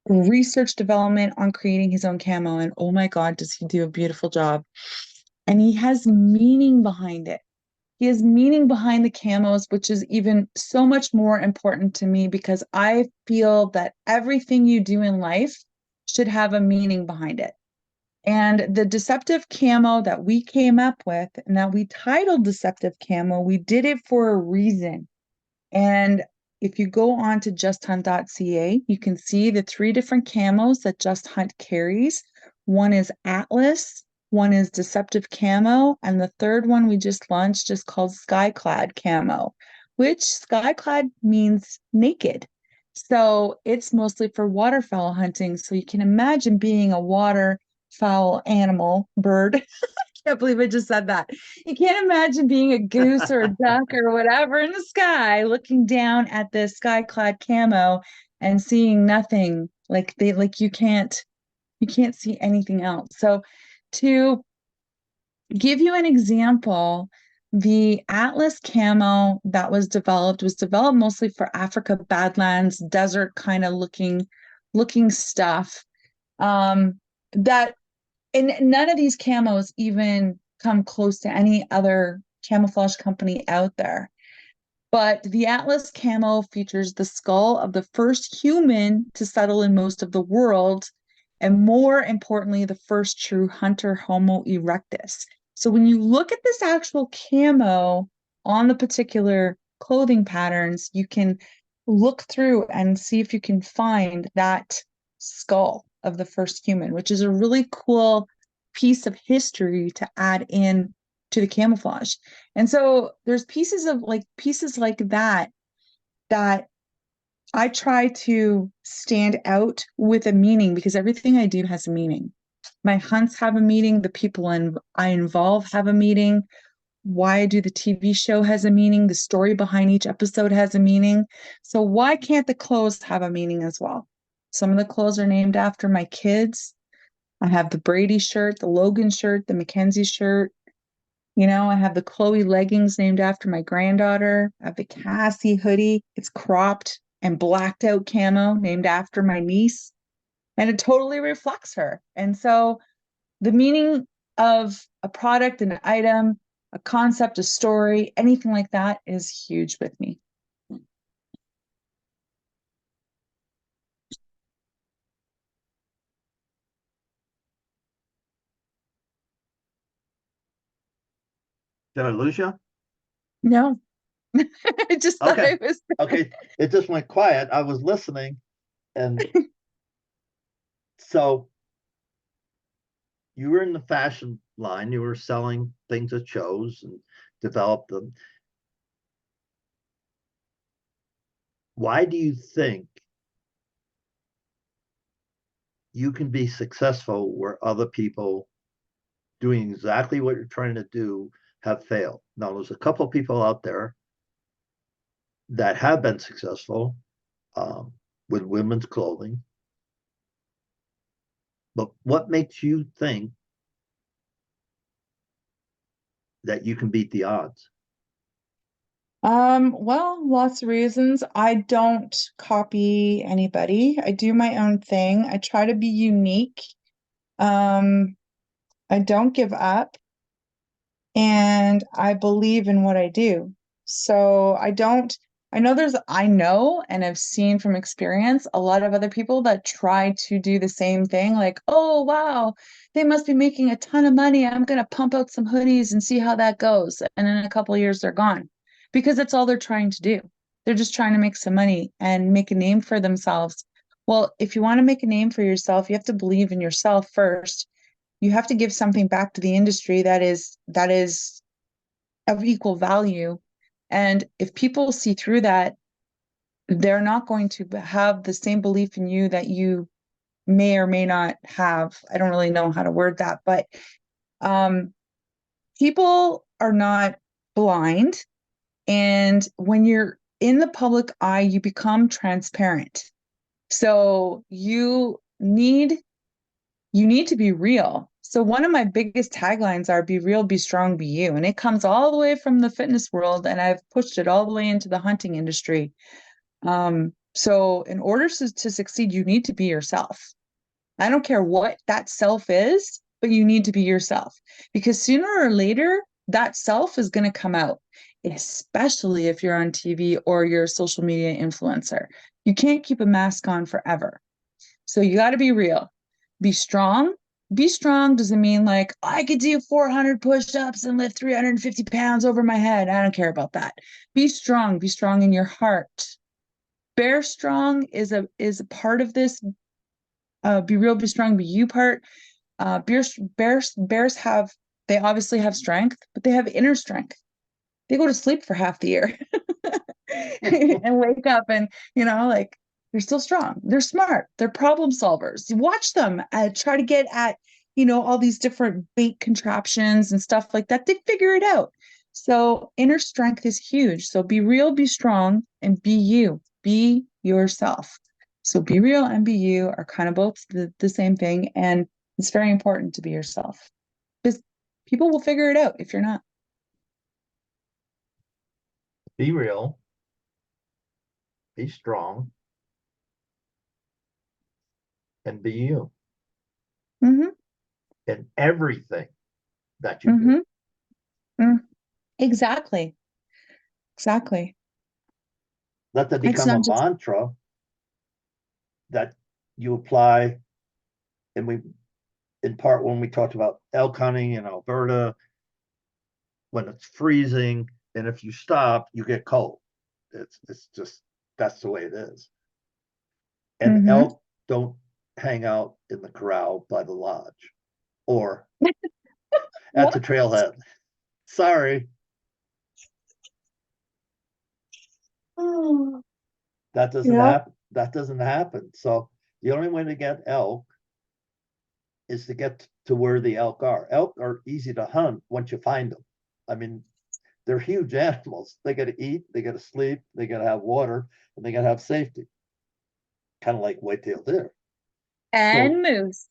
research development on creating his own camo. And oh my God, does he do a beautiful job. And he has meaning behind it. He has meaning behind the camos, which is even so much more important to me because I feel that everything you do in life should have a meaning behind it. And the deceptive camo that we came up with and that we titled deceptive camo, we did it for a reason. And if you go on to justhunt.ca, you can see the 3 different camos that Just Hunt carries. One is Atlas, one is deceptive camo, and the third one we just launched is called skyclad camo, which skyclad means naked. So it's mostly for waterfowl hunting. So you can imagine being a waterfowl animal, bird. Can't believe I just said that. You can't imagine being a goose or a duck or whatever in the sky, looking down at this skyclad camo and seeing nothing. Like you can't see anything else. So to give you an example, the Atlas camo that was developed mostly for Africa, Badlands, desert kind of looking stuff. That And none of these camos even come close to any other camouflage company out there. But the Atlas camo features the skull of the first human to settle in most of the world, and more importantly, the first true hunter, Homo erectus. So when you look at this actual camo on the particular clothing patterns, you can look through and see if you can find that skull of the first human, which is a really cool piece of history to add in to the camouflage. And so there's pieces like that I try to stand out with a meaning, because everything I do has a meaning. My hunts have a meaning, the people I involve have a meaning. Why I do the TV show has a meaning, the story behind each episode has a meaning. So why can't the clothes have a meaning as well? Some of the clothes are named after my kids. I have the Brady shirt, the Logan shirt, the Mackenzie shirt. I have the Chloe leggings named after my granddaughter. I have the Cassie hoodie. It's cropped and blacked out camo named after my niece. And it totally reflects her. And so the meaning of a product, an item, a concept, a story, anything like that is huge with me. Did I lose you? No, I just thought Okay. I was. Okay. It just went quiet. I was listening. And so you were in the fashion line, you were selling things at shows and developed them. Why do you think you can be successful where other people doing exactly what you're trying to do have failed? Now, there's a couple of people out there that have been successful with women's clothing. But what makes you think that you can beat the odds? Well, lots of reasons. I don't copy anybody. I do my own thing. I try to be unique. Um, I don't give up, and I believe in what I do. So I know and I've seen from experience a lot of other people that try to do the same thing, like, oh wow, they must be making a ton of money. I'm gonna pump out some hoodies and see how that goes. And in a couple of years they're gone because that's all they're trying to do. They're just trying to make some money and make a name for themselves. Well, if you want to make a name for yourself, you have to believe in yourself first. You have to give something back to the industry that is of equal value. And if people see through that, they're not going to have the same belief in you that you may or may not have. I don't really know how to word that, but um, people are not blind. And when you're in the public eye, you become transparent. So you need to be real. So one of my biggest taglines are be real, be strong, be you. And it comes all the way from the fitness world, and I've pushed it all the way into the hunting industry. So in order to succeed, you need to be yourself. I don't care what that self is, but you need to be yourself because sooner or later, that self is going to come out, especially if you're on TV or you're a social media influencer. You can't keep a mask on forever. So you got to be real. Be strong. Be strong doesn't mean like I could do 400 push-ups and lift 350 pounds over my head. I don't care about that. Be strong. Be strong in your heart. Bear strong is a part of this. Be real, be strong, be you part. Bears have they obviously have strength, but they have inner strength. They go to sleep for half the year and wake up and like they're still strong, they're smart, they're problem solvers. You watch them try to get at all these different bait contraptions and stuff like that. They figure it out. So inner strength is huge. So be real, be strong, and be you, be yourself. So be real and be you are kind of both the same thing, and it's very important to be yourself because people will figure it out if you're not. Be real, be strong, and be you Mm-hmm. in everything that you do. Mm-hmm. Mm, exactly. Exactly. Let that It's become a not just. mantra that you apply. And we, in part, when we talked about elk hunting in Alberta, when it's freezing, and if you stop, you get cold. It's just that's the way it is. And Mm-hmm. elk don't hang out in the corral by the lodge or at What? the trailhead. Sorry, Oh, that doesn't yeah. happen. That doesn't happen. So the only way to get elk is to get to where the elk are. Elk are easy to hunt once you find them. I mean, they're huge animals. They got to eat, they got to sleep, they got to have water, and they got to have safety. Kind of like whitetail deer. So, And moose.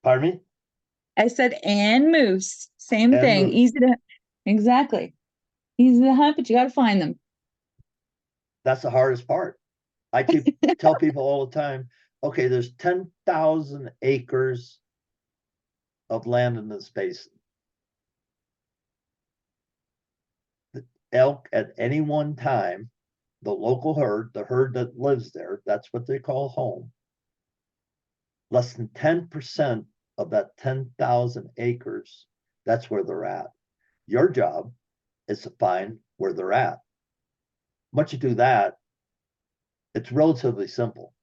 pardon me, I said and moose. Same and thing. moose. Exactly. Easy to hunt, but you got to find them. That's the hardest part. I keep tell people all the time, okay, there's 10,000 acres of land in this basin. The elk at any one time, the local herd, the herd that lives there, that's what they call home. Less than 10% of that 10,000 acres, that's where they're at. Your job is to find where they're at. Once you do that, it's relatively simple.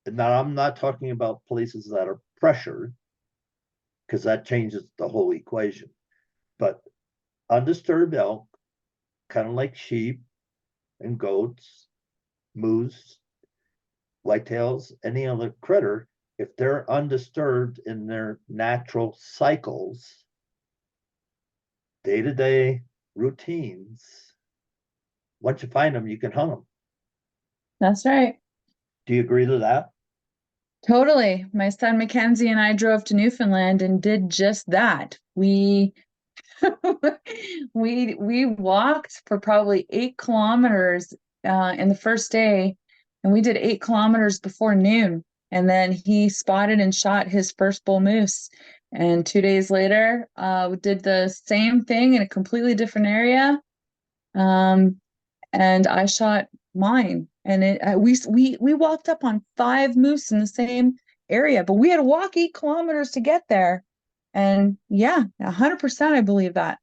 And now I'm not talking about places that are pressured, because that changes the whole equation. But undisturbed elk, kind of like sheep and goats, moose, whitetails, any other critter, if they're undisturbed in their natural cycles, day-to-day routines, once you find them, you can hunt them. That's right. Do you agree to that? Totally. My son Mackenzie and I drove to Newfoundland and did just that. We we walked for probably 8 kilometers in the first day, and we did 8 kilometers before noon. And then he spotted and shot his first bull moose. And 2 days later, we did the same thing in a completely different area. And I shot mine. And we walked up on 5 moose in the same area, but we had to walk 8 kilometers to get there. And yeah, 100% I believe that.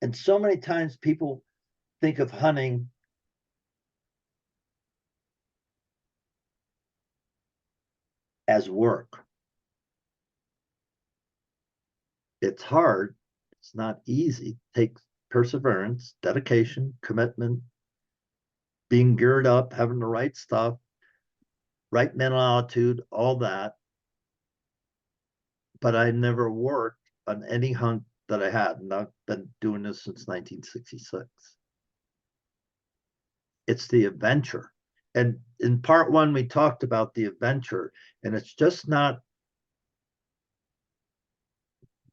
And so many times people think of hunting as work. It's hard. It's not easy. It takes perseverance, dedication, commitment, being geared up, having the right stuff, right mental attitude, all that. But I never worked on any hunt that I had, and I've been doing this since 1966. It's the adventure. And in part one, we talked about the adventure, and it's just not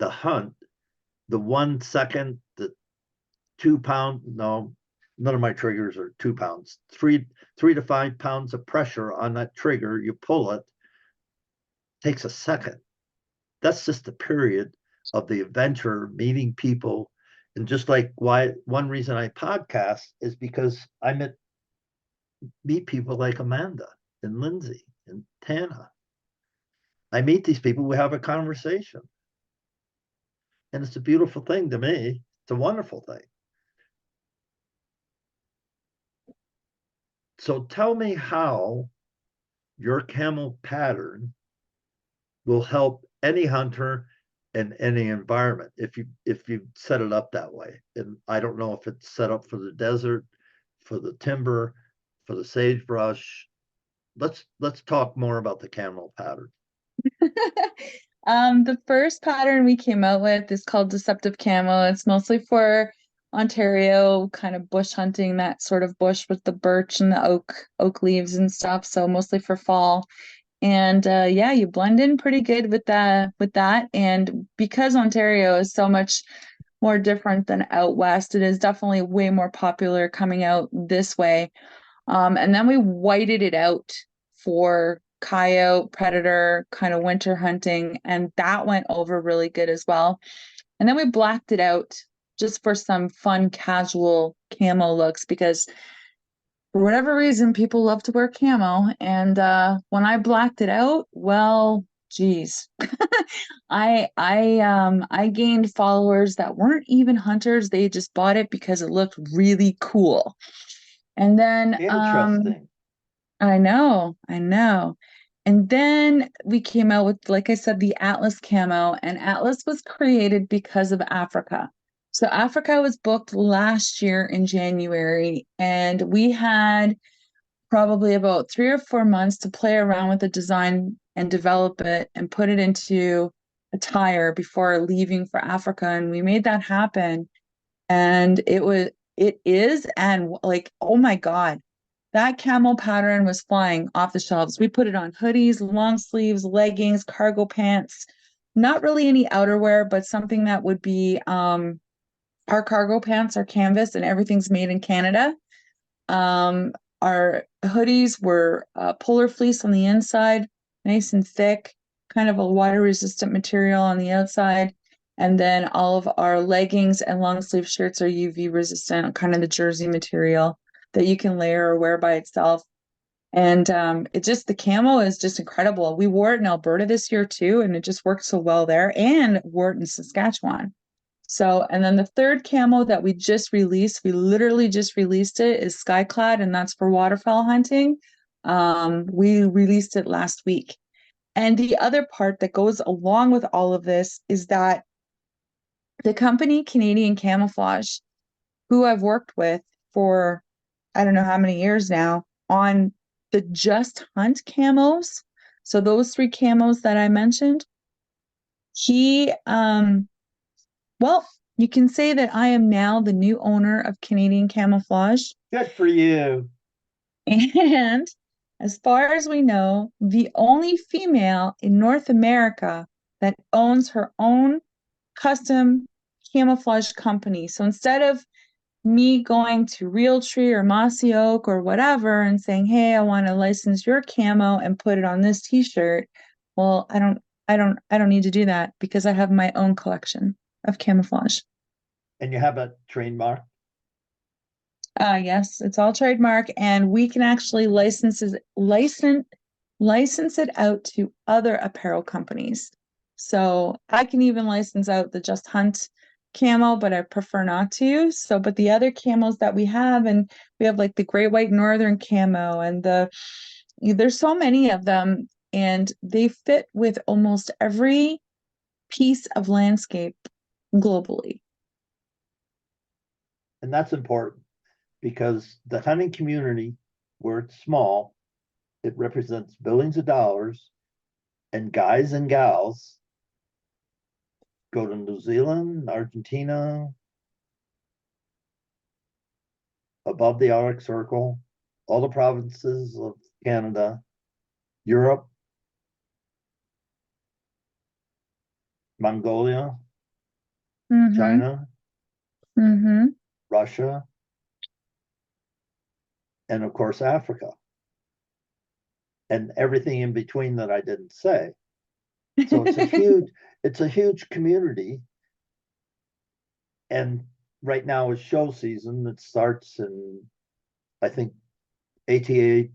the hunt, the 1 second, the 2 pound, no, none of my triggers are 2 pounds, 3 to 5 pounds of pressure on that trigger, you pull it, takes a second. That's just the period of the adventure, meeting people. And just like why one reason I podcast is because I meet people like Amanda and Lindsay and Tana. I meet these people, we have a conversation. And it's a beautiful thing to me. It's a wonderful thing. So tell me how your camel pattern will help any hunter in any environment if you set it up that way. And I don't know if it's set up for the desert, for the timber, for the sagebrush. Let's talk more about the camel pattern. The first pattern we came out with is called Deceptive Camo. It's mostly for Ontario, kind of bush hunting, that sort of bush with the birch and the oak leaves and stuff. So mostly for fall. And yeah, you blend in pretty good with that. And because Ontario is so much more different than out west, it is definitely way more popular coming out this way. And then we whited it out for coyote, predator, kind of winter hunting, and that went over really good as well. And then we blacked it out just for some fun, casual camo looks because for whatever reason, people love to wear camo. And when I blacked it out, well, geez, I gained followers that weren't even hunters. They just bought it because it looked really cool. And then Interesting. I know. And then we came out with, like I said, the Atlas camo, and Atlas was created because of Africa. So Africa was booked last year in January, and we had probably about 3 or 4 months to play around with the design and develop it and put it into a tire before leaving for Africa. And we made that happen. And it is, and like, oh my God, that camel pattern was flying off the shelves. We put it on hoodies, long sleeves, leggings, cargo pants, not really any outerwear, but something that would be our cargo pants are canvas and everything's made in Canada. Our hoodies were polar fleece on the inside, nice and thick, kind of a water resistant material on the outside. And then all of our leggings and long sleeve shirts are UV resistant, kind of the jersey material that you can layer or wear by itself. And the camo is just incredible. We wore it in Alberta this year too, and it just worked so well there, and wore it in Saskatchewan. So, and then the third camo that we just released, we literally just released it, is Skyclad, and that's for waterfowl hunting. We released it last week. And the other part that goes along with all of this is that the company Canadian Camouflage, who I've worked with for I don't know how many years now on the Just Hunt camos. So those three camos that I mentioned, he well, you can say that I am now the new owner of Canadian Camouflage. Good for you. And as far as we know, the only female in North America that owns her own custom camouflage company. So instead of me going to Realtree or Mossy Oak or whatever and saying, "Hey, I want to license your camo and put it on this t-shirt." Well, I don't need to do that because I have my own collection of camouflage. And you have a trademark? Yes, it's all trademark, and we can actually license it out to other apparel companies. So I can even license out the Just Hunt camo, but I prefer not to. So, but the other camos that we have, and we have like the Great White Northern camo, and there's so many of them, and they fit with almost every piece of landscape globally. And that's important because the hunting community, where it's small, it represents billions of dollars, and guys and gals go to New Zealand, Argentina, above the Arctic Circle, all the provinces of Canada, Europe, Mongolia, Mm-hmm. China, Mm-hmm. Russia, and of course Africa, and everything in between that I didn't say. So it's a huge community. And right now is show season. It starts in, I think, ATA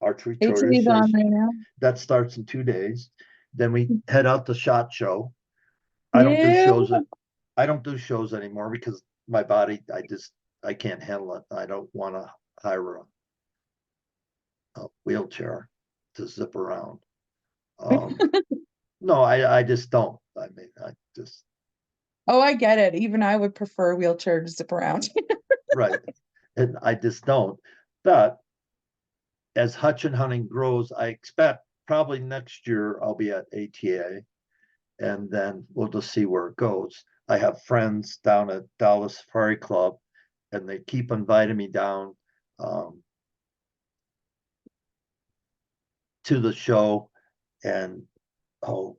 Archery Tour ATV's on right now. that starts in 2 days. Then we head out to SHOT Show. I don't do Yeah. shows. I don't do shows anymore because my body, I can't handle it. I don't want to hire a wheelchair to zip around. No, I just don't. I mean, I just Oh, I get it. Even I would prefer a wheelchair to zip around. right, and I just don't. But as hutch and hunting grows, I expect probably next year I'll be at ATA, and then we'll just see where it goes. I have friends down at Dallas Safari Club, and they keep inviting me down to the show. And oh,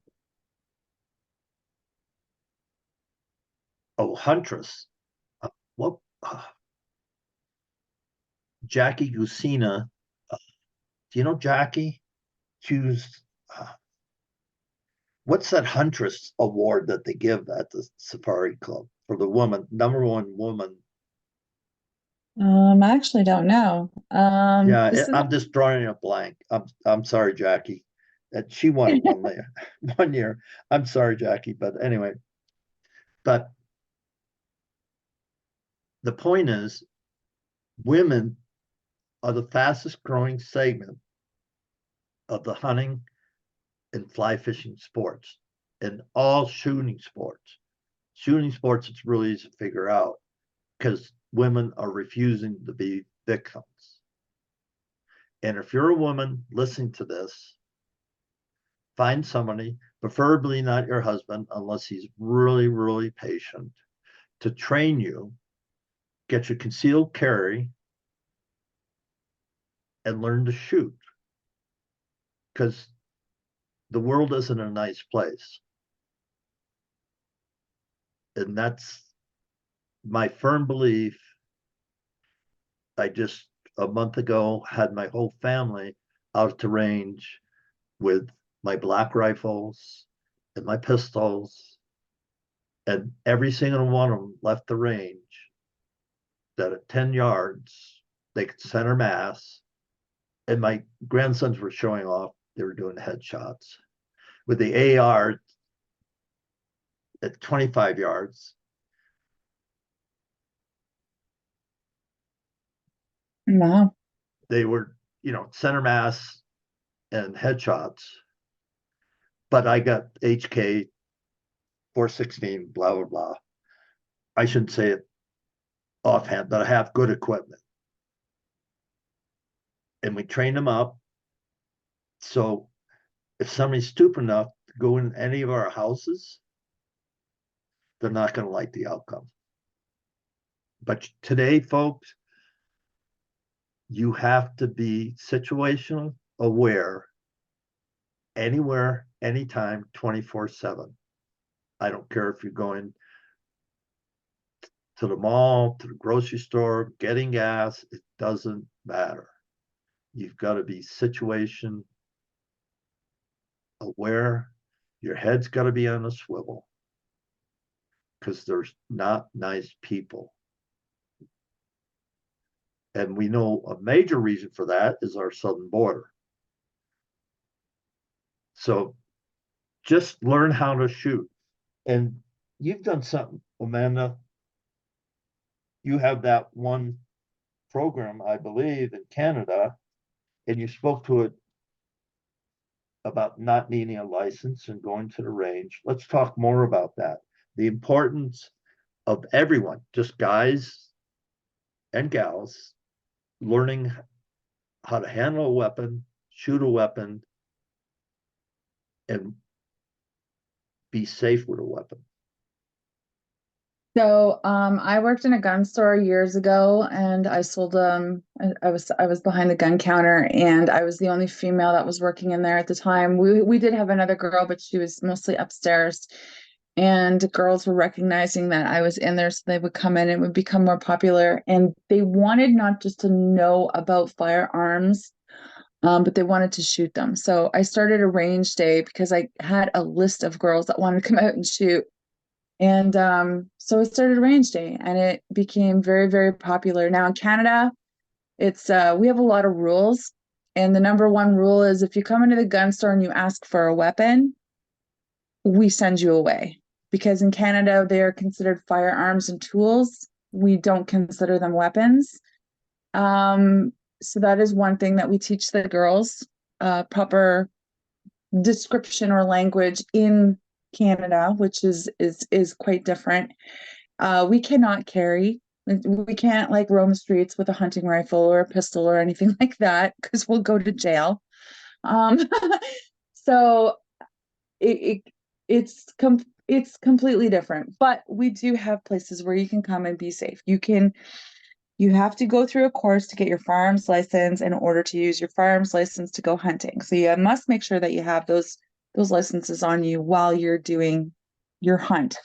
Huntress, what? Jackie Gusina. Do you know Jackie? She was, what's that Huntress award that they give at the Safari Club for the woman, number one woman? I actually don't know. Yeah, I'm just drawing a blank. I'm sorry, Jackie. And she won it one year. One year. I'm sorry, Jackie, but anyway. But the point is, women are the fastest growing segment of the hunting and fly fishing sports and all shooting sports. Shooting sports, it's really easy to figure out because women are refusing to be victims. And if you're a woman listening to this, find somebody, preferably not your husband, unless he's really, really patient, to train you, get you concealed carry, and learn to shoot. Because the world isn't a nice place. And that's my firm belief. I just a month ago had my whole family out to range with my black rifles and my pistols, and every single one of them left the range that at 10 yards they could center mass. And my grandsons were showing off, they were doing headshots with the AR at 25 yards. Wow. They were, center mass and headshots, but I got HK 416, blah, blah, blah. I shouldn't say it offhand, but I have good equipment. And we train them up. So if somebody's stupid enough to go in any of our houses, they're not going to like the outcome. But today, folks, you have to be situational aware anywhere, anytime, 24/7. I don't care if you're going to the mall, to the grocery store, getting gas, it doesn't matter. You've got to be situation aware. Your head's got to be on a swivel because there's not nice people. And we know a major reason for that is our southern border. So just learn how to shoot. And you've done something, Amanda. You have that one program, I believe, in Canada, and you spoke to it about not needing a license and going to the range. Let's talk more about that. The importance of everyone, just guys and gals, learning how to handle a weapon, shoot a weapon, and be safe with a weapon. So, I worked in a gun store years ago, and I sold I was behind the gun counter, and I was the only female that was working in there at the time. We did have another girl, but she was mostly upstairs. And girls were recognizing that I was in there, so they would come in and it would become more popular. And they wanted not just to know about firearms, but they wanted to shoot them. So I started a range day because I had a list of girls that wanted to come out and shoot. And so I started range day, and it became very, very popular. Now in Canada, it's we have a lot of rules. And the number one rule is if you come into the gun store and you ask for a weapon, we send you away. Because in Canada, they are considered firearms and tools. We don't consider them weapons. Um, so that is one thing that we teach the girls, proper description or language in Canada, which is quite different. We cannot carry. We can't like roam the streets with a hunting rifle or a pistol or anything like that because we'll go to jail. Um, so it it's completely different. But we do have places where you can come and be safe. You have to go through a course to get your firearms license in order to use your firearms license to go hunting. So you must make sure that you have those licenses on you while you're doing your hunt.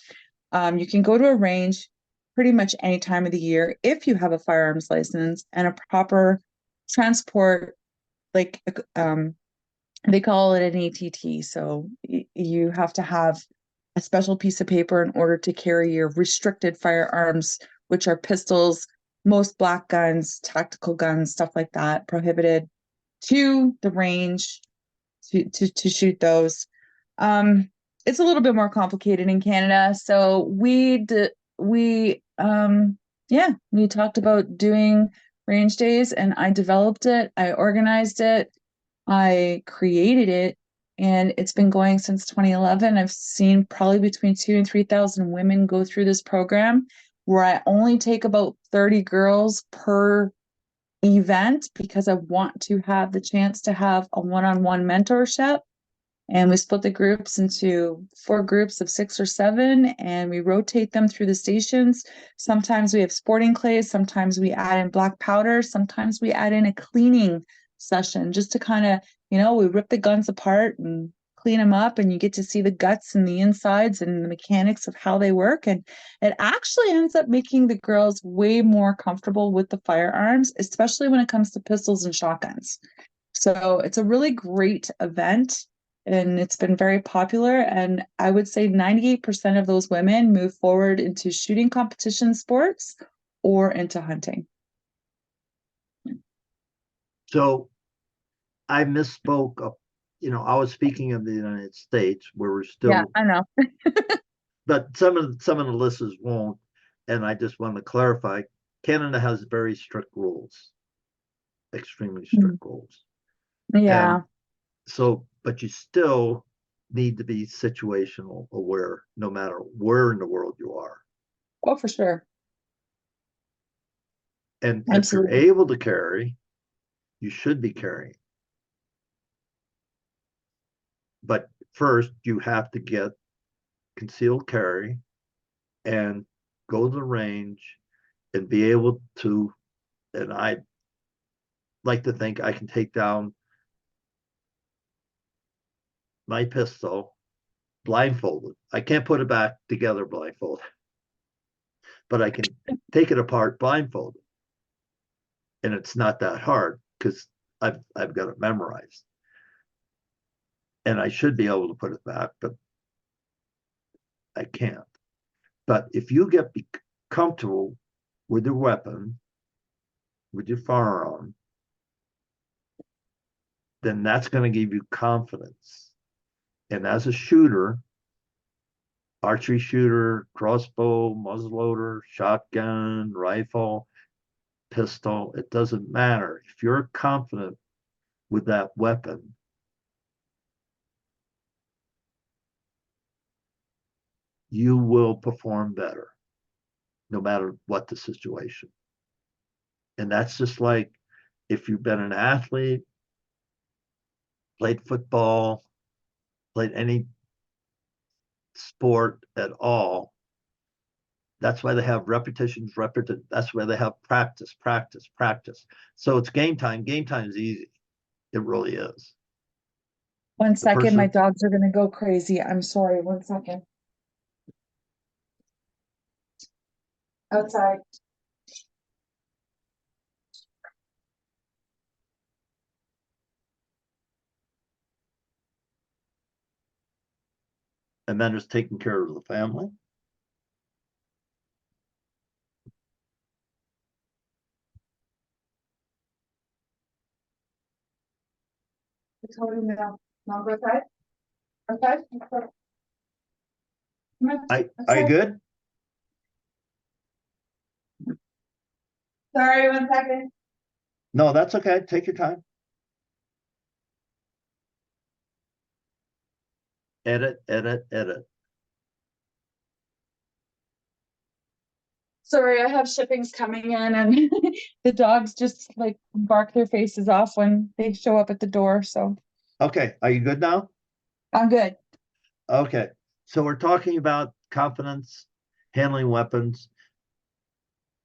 You can go to a range pretty much any time of the year if you have a firearms license and a proper transport, like they call it an ATT. So you have to have a special piece of paper in order to carry your restricted firearms, which are pistols, most black guns, tactical guns, stuff like that, prohibited to the range to shoot those. It's a little bit more complicated in Canada. So we talked about doing range days, and I developed it, I organized it, I created it, and it's been going since 2011. I've seen probably between 2,000 and 3,000 women go through this program where I only take about 30 girls per event because I want to have the chance to have a one-on-one mentorship. And we split the groups into 4 groups of 6 or 7, and we rotate them through the stations. Sometimes we have sporting clays, sometimes we add in black powder, sometimes we add in a cleaning session just to kind of, we rip the guns apart and clean them up, and you get to see the guts and the insides and the mechanics of how they work. And it actually ends up making the girls way more comfortable with the firearms, especially when it comes to pistols and shotguns. So it's a really great event, and it's been very popular. And I would say 98% of those women move forward into shooting competition sports or into hunting. So I misspoke. I was speaking of the United States, where we're Yeah, still, I know. but some of the listeners won't. And I just want to clarify: Canada has very strict rules. extremely Mm. strict rules. And Yeah. so, but you still need to be situational aware no matter where in the world you are. Oh, for sure. And if you're Absolutely. able to carry, you should be carrying. But first, you have to get concealed carry and go to the range and be able to. And I like to think I can take down my pistol blindfolded. I can't put it back together blindfolded, but I can take it apart blindfolded. And it's not that hard because I've got it memorized. And I should be able to put it back, but I can't. But if you get comfortable with your weapon, with your firearm, then that's going to give you confidence. And as a shooter, archery shooter, crossbow, muzzleloader, shotgun, rifle, pistol, it doesn't matter. If you're confident with that weapon, you will perform better no matter what the situation. And that's just like if you've been an athlete, played football, played any sport at all. That's why they have repetitions, repetition. That's why they have practice, practice, practice. So it's game time. Game time is easy. It really is. One The second, my person, dogs are gonna go crazy. I'm sorry. One second. Outside. and then is taking care of the family. I told him now. Now go outside. Outside. Come on. Are you Outside. good? Sorry, 1 second. No, that's okay. Take your time. Edit, edit, edit. Sorry, I have shippings coming in and the dogs just like bark their faces off when they show up at the door. So Okay. Are you good now? I'm good. Okay. So we're talking about confidence, handling weapons.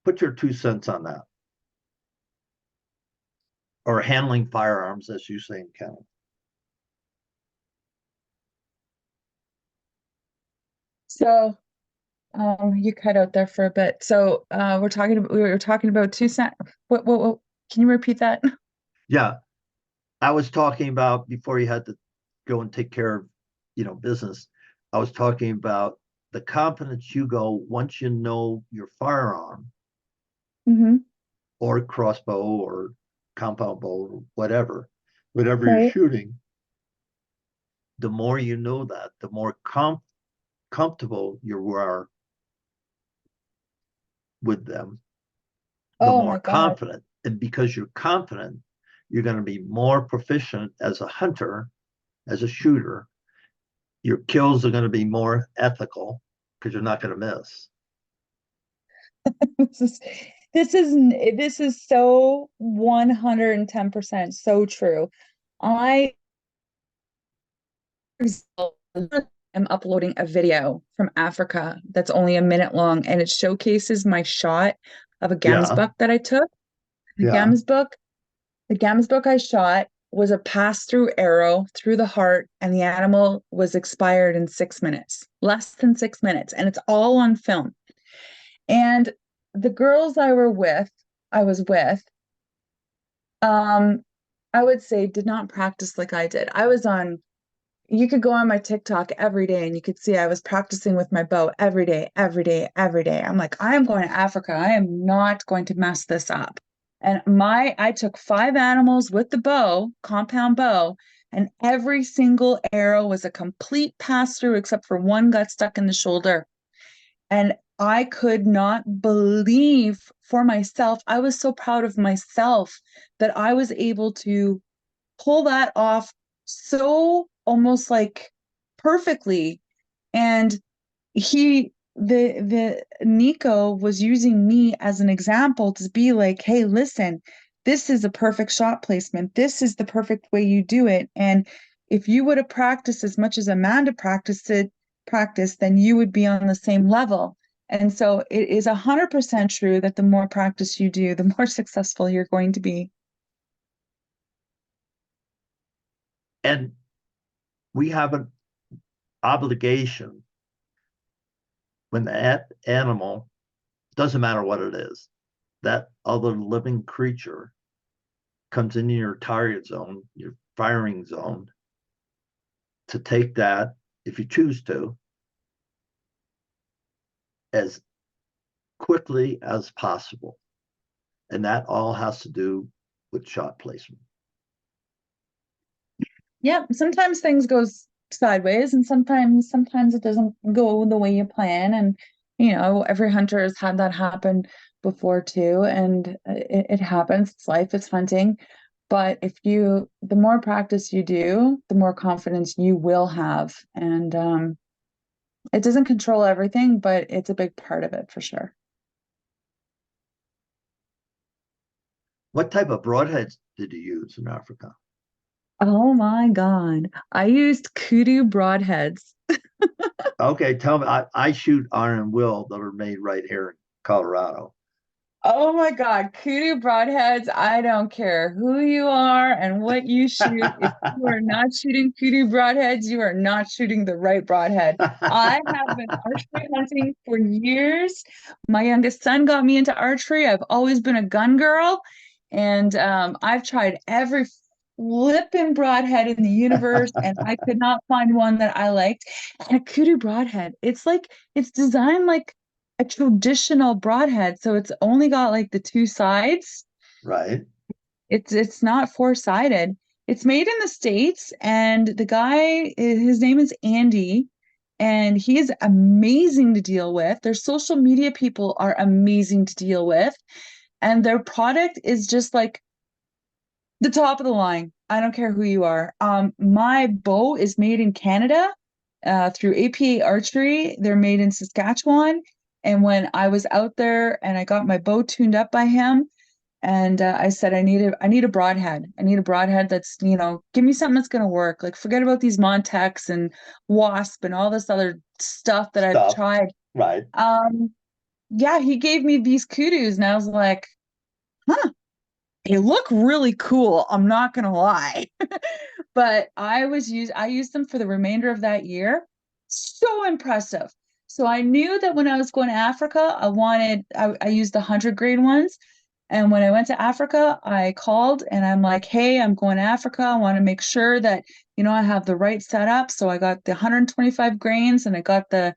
Put your 2 cents on that. Or handling firearms, as you say in Canada. So you cut out there for a bit. So we were talking about 2 cent. What can you repeat that? Yeah. I was talking about before you had to go and take care of, business. I was talking about the confidence you go once you know your firearm Mm-hmm. or crossbow or compound bow or whatever you're Right. shooting. The more you know that, the more comfortable you are with them, the Oh more my God. confident. And because you're confident, you're going to be more proficient as a hunter, as a shooter. Your kills are going to be more ethical because you're not going to miss. This is this is so 110% so true. I am uploading a video from Africa that's only a minute long and it showcases my shot of a Yeah, gamsbuck that I took. The yeah. gamsbuck, the gamsbuck I shot was a pass-through arrow through the heart, and the animal was expired in 6 minutes, less than 6 minutes, and it's all on film. And the girls I was with, um, I would say did not practice like I did. You could go on my TikTok every day and you could see I was practicing with my bow every day, every day, every day. I'm like, I am going to Africa. I am not going to mess this up. And I took 5 animals with the bow, compound bow, and every single arrow was a complete pass through except for one got stuck in the shoulder. And I could not believe for myself. I was so proud of myself that I was able to pull that off so almost like perfectly. And the Nico was using me as an example to be like, hey, listen, this is a perfect shot placement. This is the perfect way you do it. And if you would have practiced as much as Amanda practiced, then you would be on the same level. And so it is 100% true that the more practice you do, the more successful you're going to be. And we have an obligation when that animal, doesn't matter what it is, that other living creature comes into your target zone, your firing zone, to take that, if you choose to, as quickly as possible. And that all has to do with shot placement. Yeah, sometimes things goes sideways and sometimes it doesn't go the way you plan. And every hunter has had that happen before too. And it happens. It's life, it's hunting. But the more practice you do, the more confidence you will have. And it doesn't control everything, but it's a big part of it for sure. What type of broadheads did you use in Africa? Oh my God. I used kudu broadheads. Okay, tell me. I shoot iron will that are made right here in Colorado. Oh my God, kudu broadheads. I don't care who you are and what you shoot. If you are not shooting kudu broadheads, you are not shooting the right broadhead. I have been archery hunting for years. My youngest son got me into archery. I've always been a gun girl, and I've tried every flipping broadhead in the universe, and I could not find one that I liked. And a kudu broadhead, it's designed like a traditional broadhead, so it's only got like the two sides. Right. It's not four-sided. It's made in the States, and the guy, his name is Andy, and he is amazing to deal with. Their social media people are amazing to deal with, and their product is just like the top of the line. I don't care who you are. My bow is made in Canada, through APA Archery. They're made in Saskatchewan. And when I was out there and I got my bow tuned up by him, and I said, I need a broadhead. I need a broadhead that's, give me something that's going to work. Like, forget about these Montex and Wasp and all this other stuff that I've Stuff. tried. Right. Yeah, he gave me these kudos, and I was like, huh, they look really cool. I'm not gonna lie. But I used them for the remainder of that year. So impressive. So I knew that when I was going to Africa, I used the 100 grade ones. And when I went to Africa, I called and I'm like, hey, I'm going to Africa. I want to make sure that, I have the right setup. So I got the 125 grains and I got the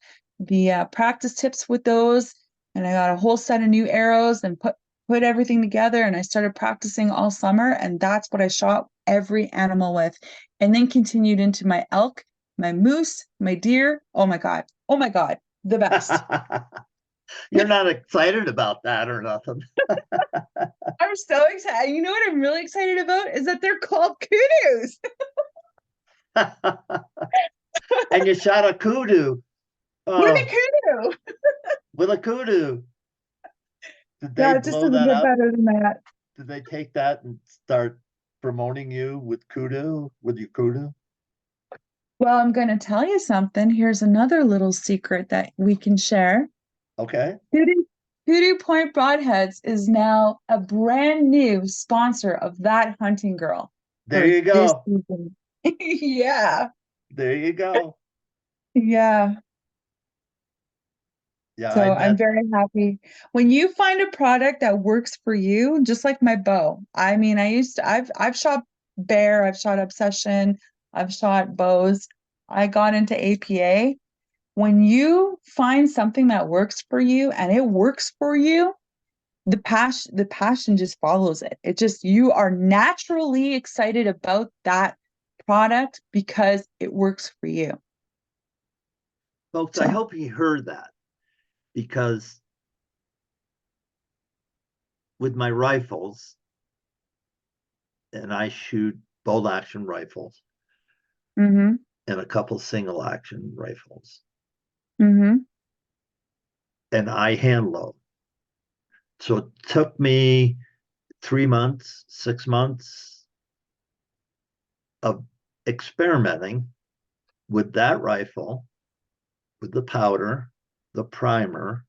practice tips with those. And I got a whole set of new arrows and put everything together, and I started practicing all summer, and that's what I shot every animal with, and then continued into my elk, my moose, my deer. Oh my God. Oh my God. The best. You're not excited about that or nothing. I'm so excited. You know what I'm really excited about is that they're called kudos. And you shot a kudu. With a Oh, kudu. with a kudu. Did they Yeah, it just blow doesn't that get up? better than that. Did they take that and start promoting you with kudu, with your kudu? Well, I'm going to tell you something. Here's another little secret that we can share. Okay. Hoodoo Point Broadheads is now a brand new sponsor of That Hunting Girl There for you this go. season. Yeah, There you go. yeah. Yeah, I So I'm met. very happy when you find a product that works for you, just like my bow. I mean, I've shot bear, I've shot obsession, I've shot bows. I got into APA. When you find something that works for you and it works for you, the passion just follows it. It just, you are naturally excited about that product because it works for you. Folks, I So hope you heard that. because with my rifles, and I shoot bolt action rifles Mm-hmm. and a couple single action rifles, Mm-hmm. and I hand load. So it took me 3 months, 6 months of experimenting with that rifle, with the powder, the primer,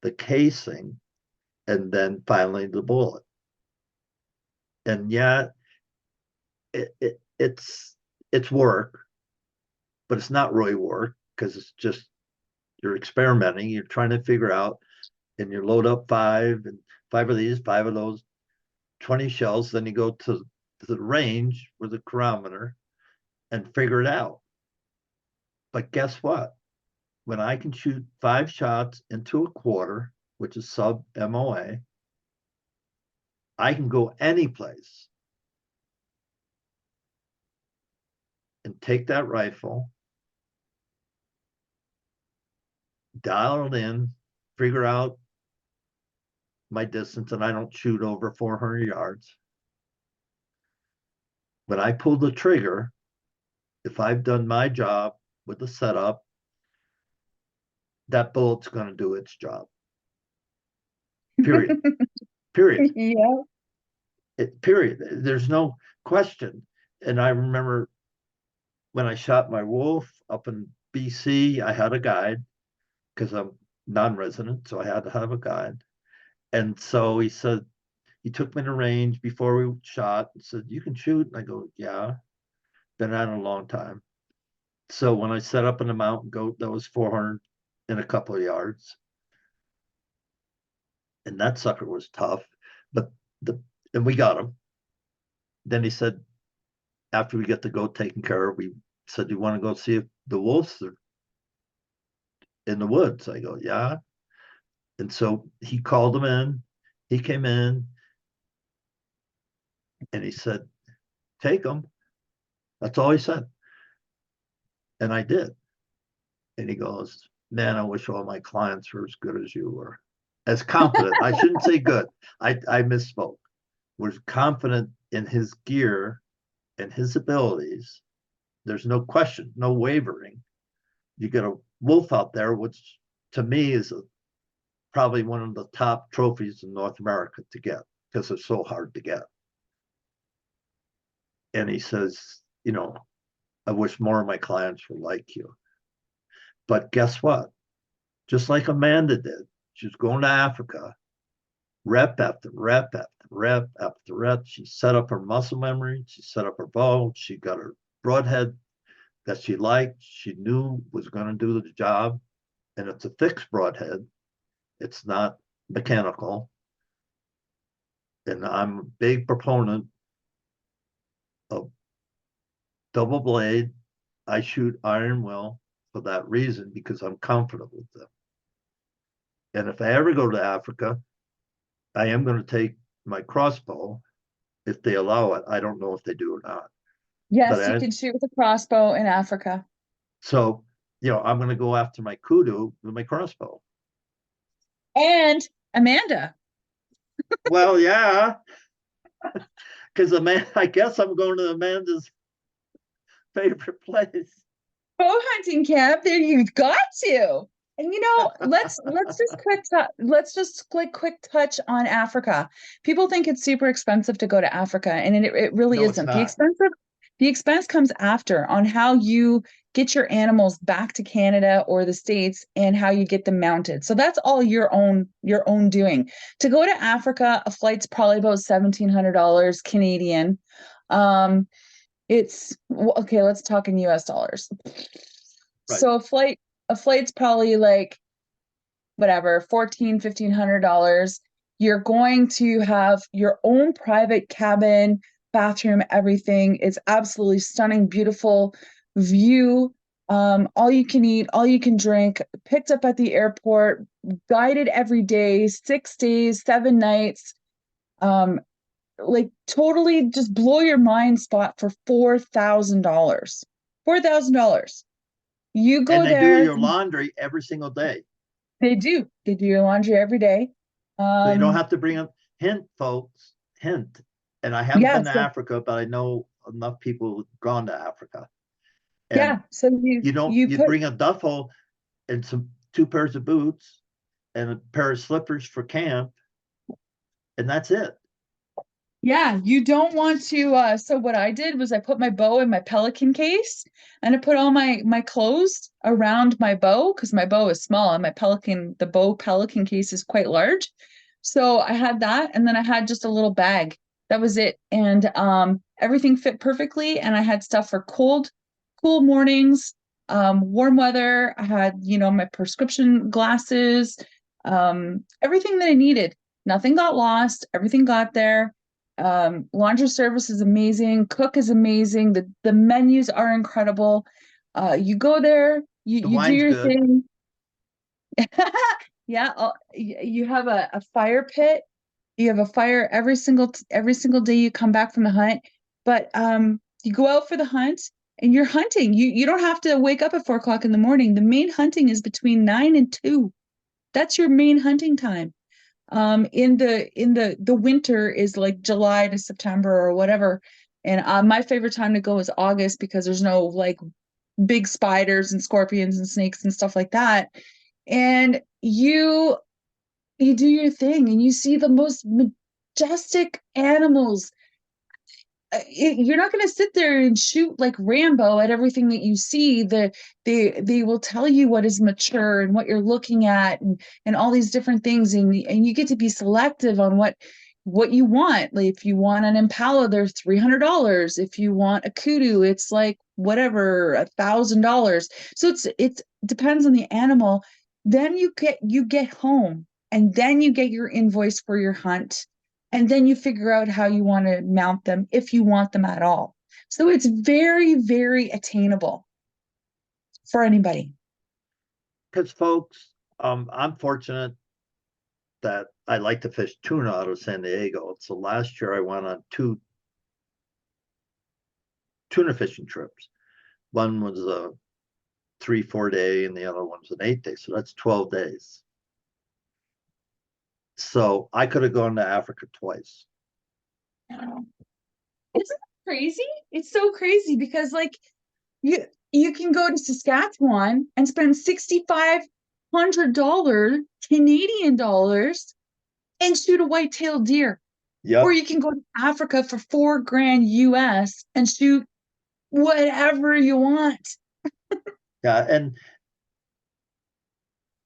the casing, and then finally the bullet. And yeah, it's work, but it's not really work because it's just you're experimenting, you're trying to figure out, and you load up five of these, five of those, 20 shells, then you go to the range with the chronometer and figure it out. But guess what? When I can shoot 5 shots into a quarter, which is sub MOA, I can go any place and take that rifle, dial it in, figure out my distance, and I don't shoot over 400 yards. When I pull the trigger, if I've done my job with the setup, that bullet's going to do its job. Period. Period. Yeah. Period. There's no question. And I remember when I shot my wolf up in BC, I had a guide because I'm non-resident, so I had to have a guide. And so he said, he took me to range before we shot and said, "You can shoot." And I go, "Yeah, been at it a long time." So when I set up in the mountain goat, that was 400 in a couple of yards. And that sucker was tough. But and we got him. Then he said, after we get the goat taken care of, we said, "You want to go see if the wolves are in the woods?" I go, "Yeah." And so he called them in. He came in and he said, "Take them." That's all he said. And I did. And he goes, "Man, I wish all my clients were as good as you were." As confident. I shouldn't say good. I misspoke. Was confident in his gear and his abilities. There's no question, no wavering. You get a wolf out there, which to me is probably one of the top trophies in North America to get because it's so hard to get. And he says, "I wish more of my clients were like you." But guess what? Just like Amanda did, she was going to Africa, rep after rep after rep after rep. She set up her muscle memory. She set up her bow. She got her broadhead that she liked. She knew was going to do the job. And it's a fixed broadhead. It's not mechanical. And I'm a big proponent of double blade. I shoot iron will for that reason because I'm confident with them. And if I ever go to Africa, I am going to take my crossbow if they allow it. I don't know if they do or not. But Yes, you can shoot with a crossbow in Africa. so, I'm going to go after my kudu with my crossbow. And Amanda. Well, yeah, because I guess I'm going to Amanda's favorite place. Bow hunting camp. There you've got to. And let's just quick touch on Africa. People think it's super expensive to go to Africa, and it really No, it's isn't. not. The expense comes after on how you get your animals back to Canada or the States and how you get them mounted. So that's all your own doing. To go to Africa, a flight's probably about $1,700 Canadian. It's okay, let's talk in US dollars. Right. So a flight's probably like whatever, $1,400-$1,500. You're going to have your own private cabin, bathroom, everything. It's absolutely stunning, beautiful view. All you can eat, all you can drink, picked up at the airport, guided every day, 6 days, 7 nights. Like totally just blow your mind spot for $4,000. $4,000. You And go they do there. your laundry every single day. They do. They do your laundry every day. So you don't Um, have to bring up, hint, folks, hint. And I haven't yeah, been to so Africa, but I know enough people who've gone to Africa. And yeah, so you you put bring a duffel and some two pairs of boots and a pair of slippers for camp, and that's it. yeah, you don't want to so what I did was I put my bow in my pelican case and I put all my clothes around my bow because my bow is small and the bow pelican case is quite large. So I had that and then I had just a little bag. That was it. And everything fit perfectly and I had stuff for cool mornings, warm weather. I had, my prescription glasses, everything that I needed. Nothing got lost, everything got there. Laundry service is amazing. Cook is amazing. The menus are incredible. You go there, The you do wine's your good. thing. Yeah, you have a fire pit. You have a fire every single day you come back from the hunt. But you go out for the hunt and you're hunting. You don't have to wake up at 4 o'clock in the morning. The main hunting is between 9 and 2. That's your main hunting time. In the winter is like July to September or whatever. And my favorite time to go is August because there's no like big spiders and scorpions and snakes and stuff like that. And you do your thing and you see the most majestic animals. You're not going to sit there and shoot like Rambo at everything that you see. They will tell you what is mature and what you're looking at and all these different things and you get to be selective on what you want. Like if you want an impala, they're $300. If you want a kudu, it's like whatever, $1,000. So it's depends on the animal. Then you get home and then you get your invoice for your hunt and then you figure out how you want to mount them if you want them at all. So it's very, very attainable for anybody. Because folks, I'm fortunate that I like to fish tuna out of San Diego. So last year I went on two tuna fishing trips. One was a 3-4 day, and the other one was an 8 day. So that's 12 days. So I could have gone to Africa twice. Isn't that crazy? It's so crazy because like you you can go to Saskatchewan and spend $6,500 Canadian dollars and shoot a white-tailed deer. Or Yep. you can go to Africa for 4 grand US and shoot whatever you want. Yeah. And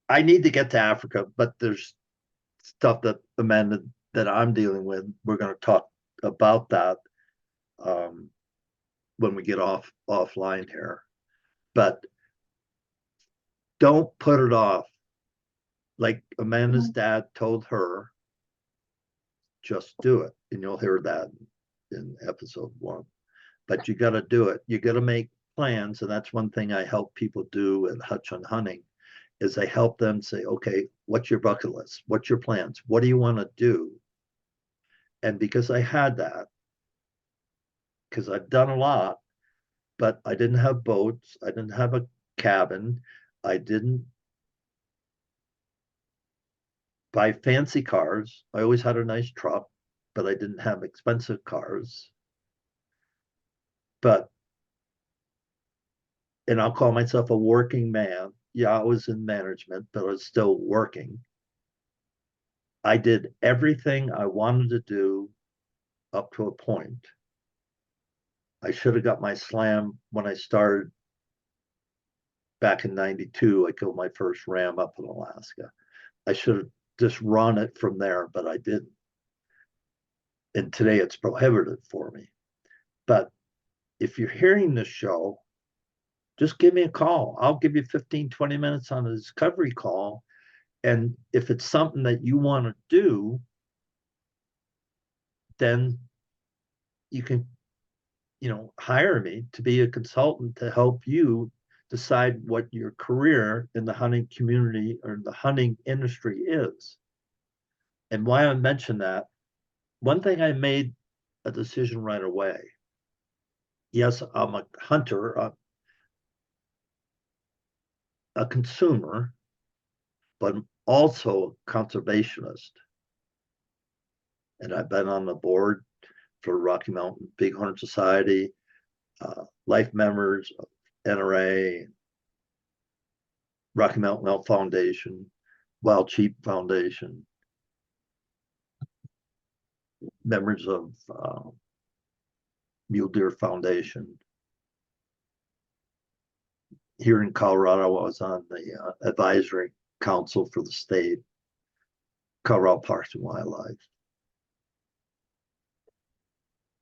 I need to get to Africa, but there's stuff that Amanda that I'm dealing with. We're going to talk about that um, when we get offline here. But don't put it off. Like Amanda's dad told her, just do it, and you'll hear that in episode 1. But you got to do it. You got to make plans, and that's one thing I help people do at Hutch on Hunting is I help them say, okay, what's your bucket list? What's your plans? What do you want to do? And because I had that, because I've done a lot, but I didn't have boats, I didn't have a cabin, I didn't buy fancy cars. I always had a nice truck, but I didn't have expensive cars. But, and I'll call myself a working man. Yeah, I was in management, but I was still working. I did everything I wanted to do up to a point. I should have got my slam when I started back in 92. I killed my first ram up in Alaska. I should have just run it from there, but I didn't. And today it's prohibited for me. But if you're hearing this show, just give me a call. I'll give you 15, 20 minutes on a discovery call. And if it's something that you want to do, then you can, hire me to be a consultant to help you decide what your career in the hunting community or the hunting industry is. And why I mentioned that, one thing I made a decision right away. Yes, I'm a hunter, a consumer, but I'm also a conservationist. And I've been on the board for Rocky Mountain Bighorn Society, life members of NRA, Rocky Mountain Elk Foundation, Wild Sheep Foundation, members of Mule Deer Foundation. Here in Colorado, I was on the advisory council for the state, Colorado Parks and Wildlife.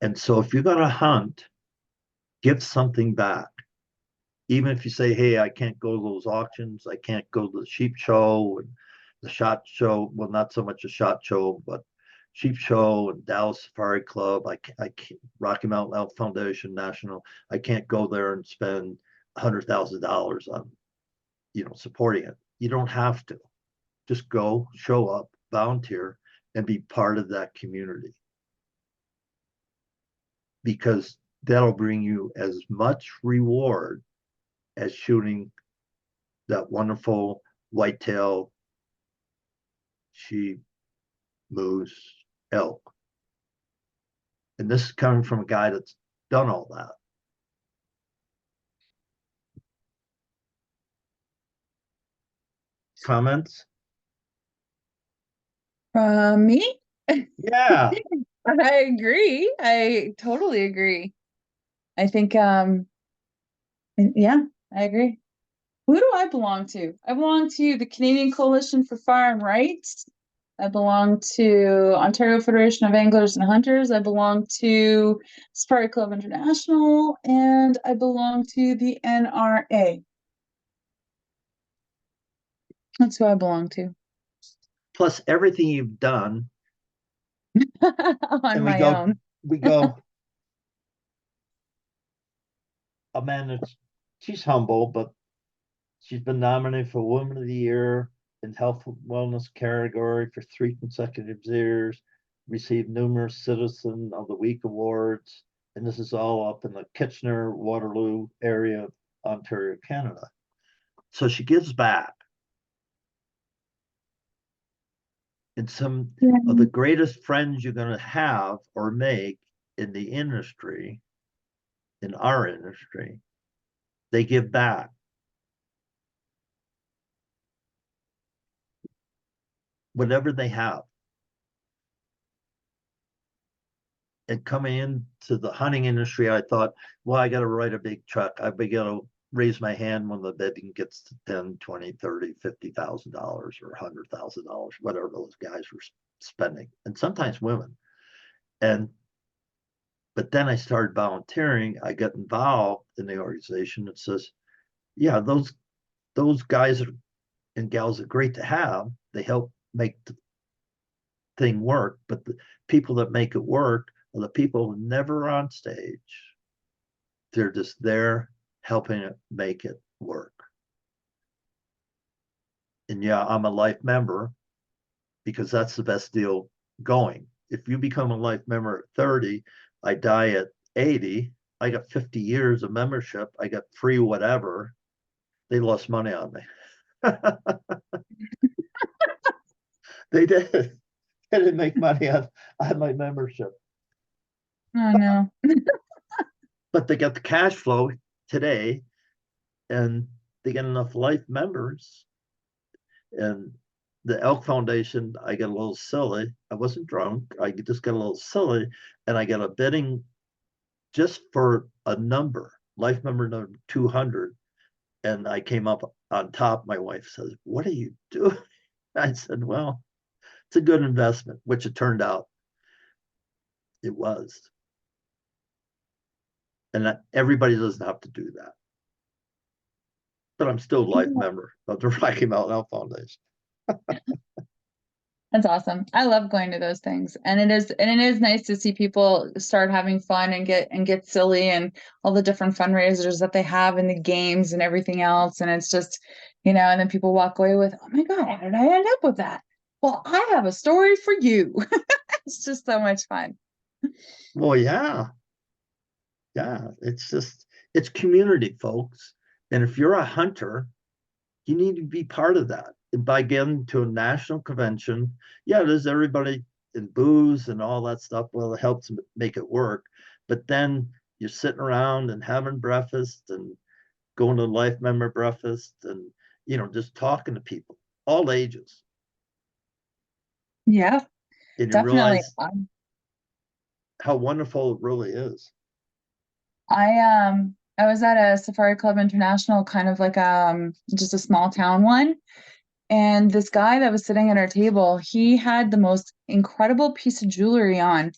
And so if you're going to hunt, give something back. Even if you say, hey, I can't go to those auctions, I can't go to the sheep show and the SHOT Show. Well, not so much a SHOT Show, but sheep show and Dallas Safari Club. I can't, Rocky Mountain Elk Foundation National. I can't go there and spend $100,000 on, supporting it. You don't have to. Just go, show up, volunteer, and be part of that community. Because that'll bring you as much reward as shooting that wonderful whitetail, sheep, moose, elk. And this is coming from a guy that's done all that. Comments? Me? Yeah. I agree. I totally agree. I think, yeah, I agree. Who do I belong to? I belong to the Canadian Coalition for Farm Rights. I belong to Ontario Federation of Anglers and Hunters. I belong to Safari Club International, and I belong to the NRA. That's who I belong to. Plus everything you've done. On my own. We go, Amanda, she's humble, but she's been nominated for Woman of the Year in Health and Wellness category for 3 consecutive years, received numerous Citizen of the Week awards, and this is all up in the Kitchener-Waterloo area of Ontario, Canada. So she gives back. And some of the greatest friends you're going to have or make in the industry, in our industry, they give back. Whatever they have. And coming into the hunting industry, I thought, well, I got to write a big check. I got to raise my hand when the bidding gets to 10, 20, 30, $50,000 or $100,000, whatever those guys were spending, and sometimes women. But then I started volunteering. I got involved in the organization that says, yeah, those guys and gals are great to have. They help make the thing work, but the people that make it work are the people never on stage. They're just there helping it make it work. And yeah, I'm a life member because that's the best deal going. If you become a life member at 30, I die at 80, I got 50 years of membership, I got free whatever. They lost money on me. They did. They didn't make money on my membership. Oh no. But they got the cash flow today, and they get enough life members. And the Elk Foundation, I get a little silly. I wasn't drunk. I just got a little silly, and I got a bidding just for a number, life member number 200. And I came up on top. My wife says, "What are you doing?" I said, "Well, it's a good investment," which it turned out it was. And everybody doesn't have to do that. But I'm still a life member of the Rocky Mountain Elk Foundation. That's awesome. I love going to those things. And it is nice to see people start having fun and get silly, and all the different fundraisers that they have in the games and everything else. And it's just, and then people walk away with, oh my God, how did I end up with that? Well, I have a story for you. It's just so much fun. Well, yeah. Yeah, it's community, folks. And if you're a hunter, you need to be part of that. by getting to a national convention, yeah, there's everybody in booze and all that stuff. Well, it helps make it work. But then you're sitting around and having breakfast and going to life member breakfast and, just talking to people, all ages. Yeah, And you definitely. realize how wonderful it really is. I was at a Safari Club International, kind of like just a small town one. And this guy that was sitting at our table, he had the most incredible piece of jewelry on.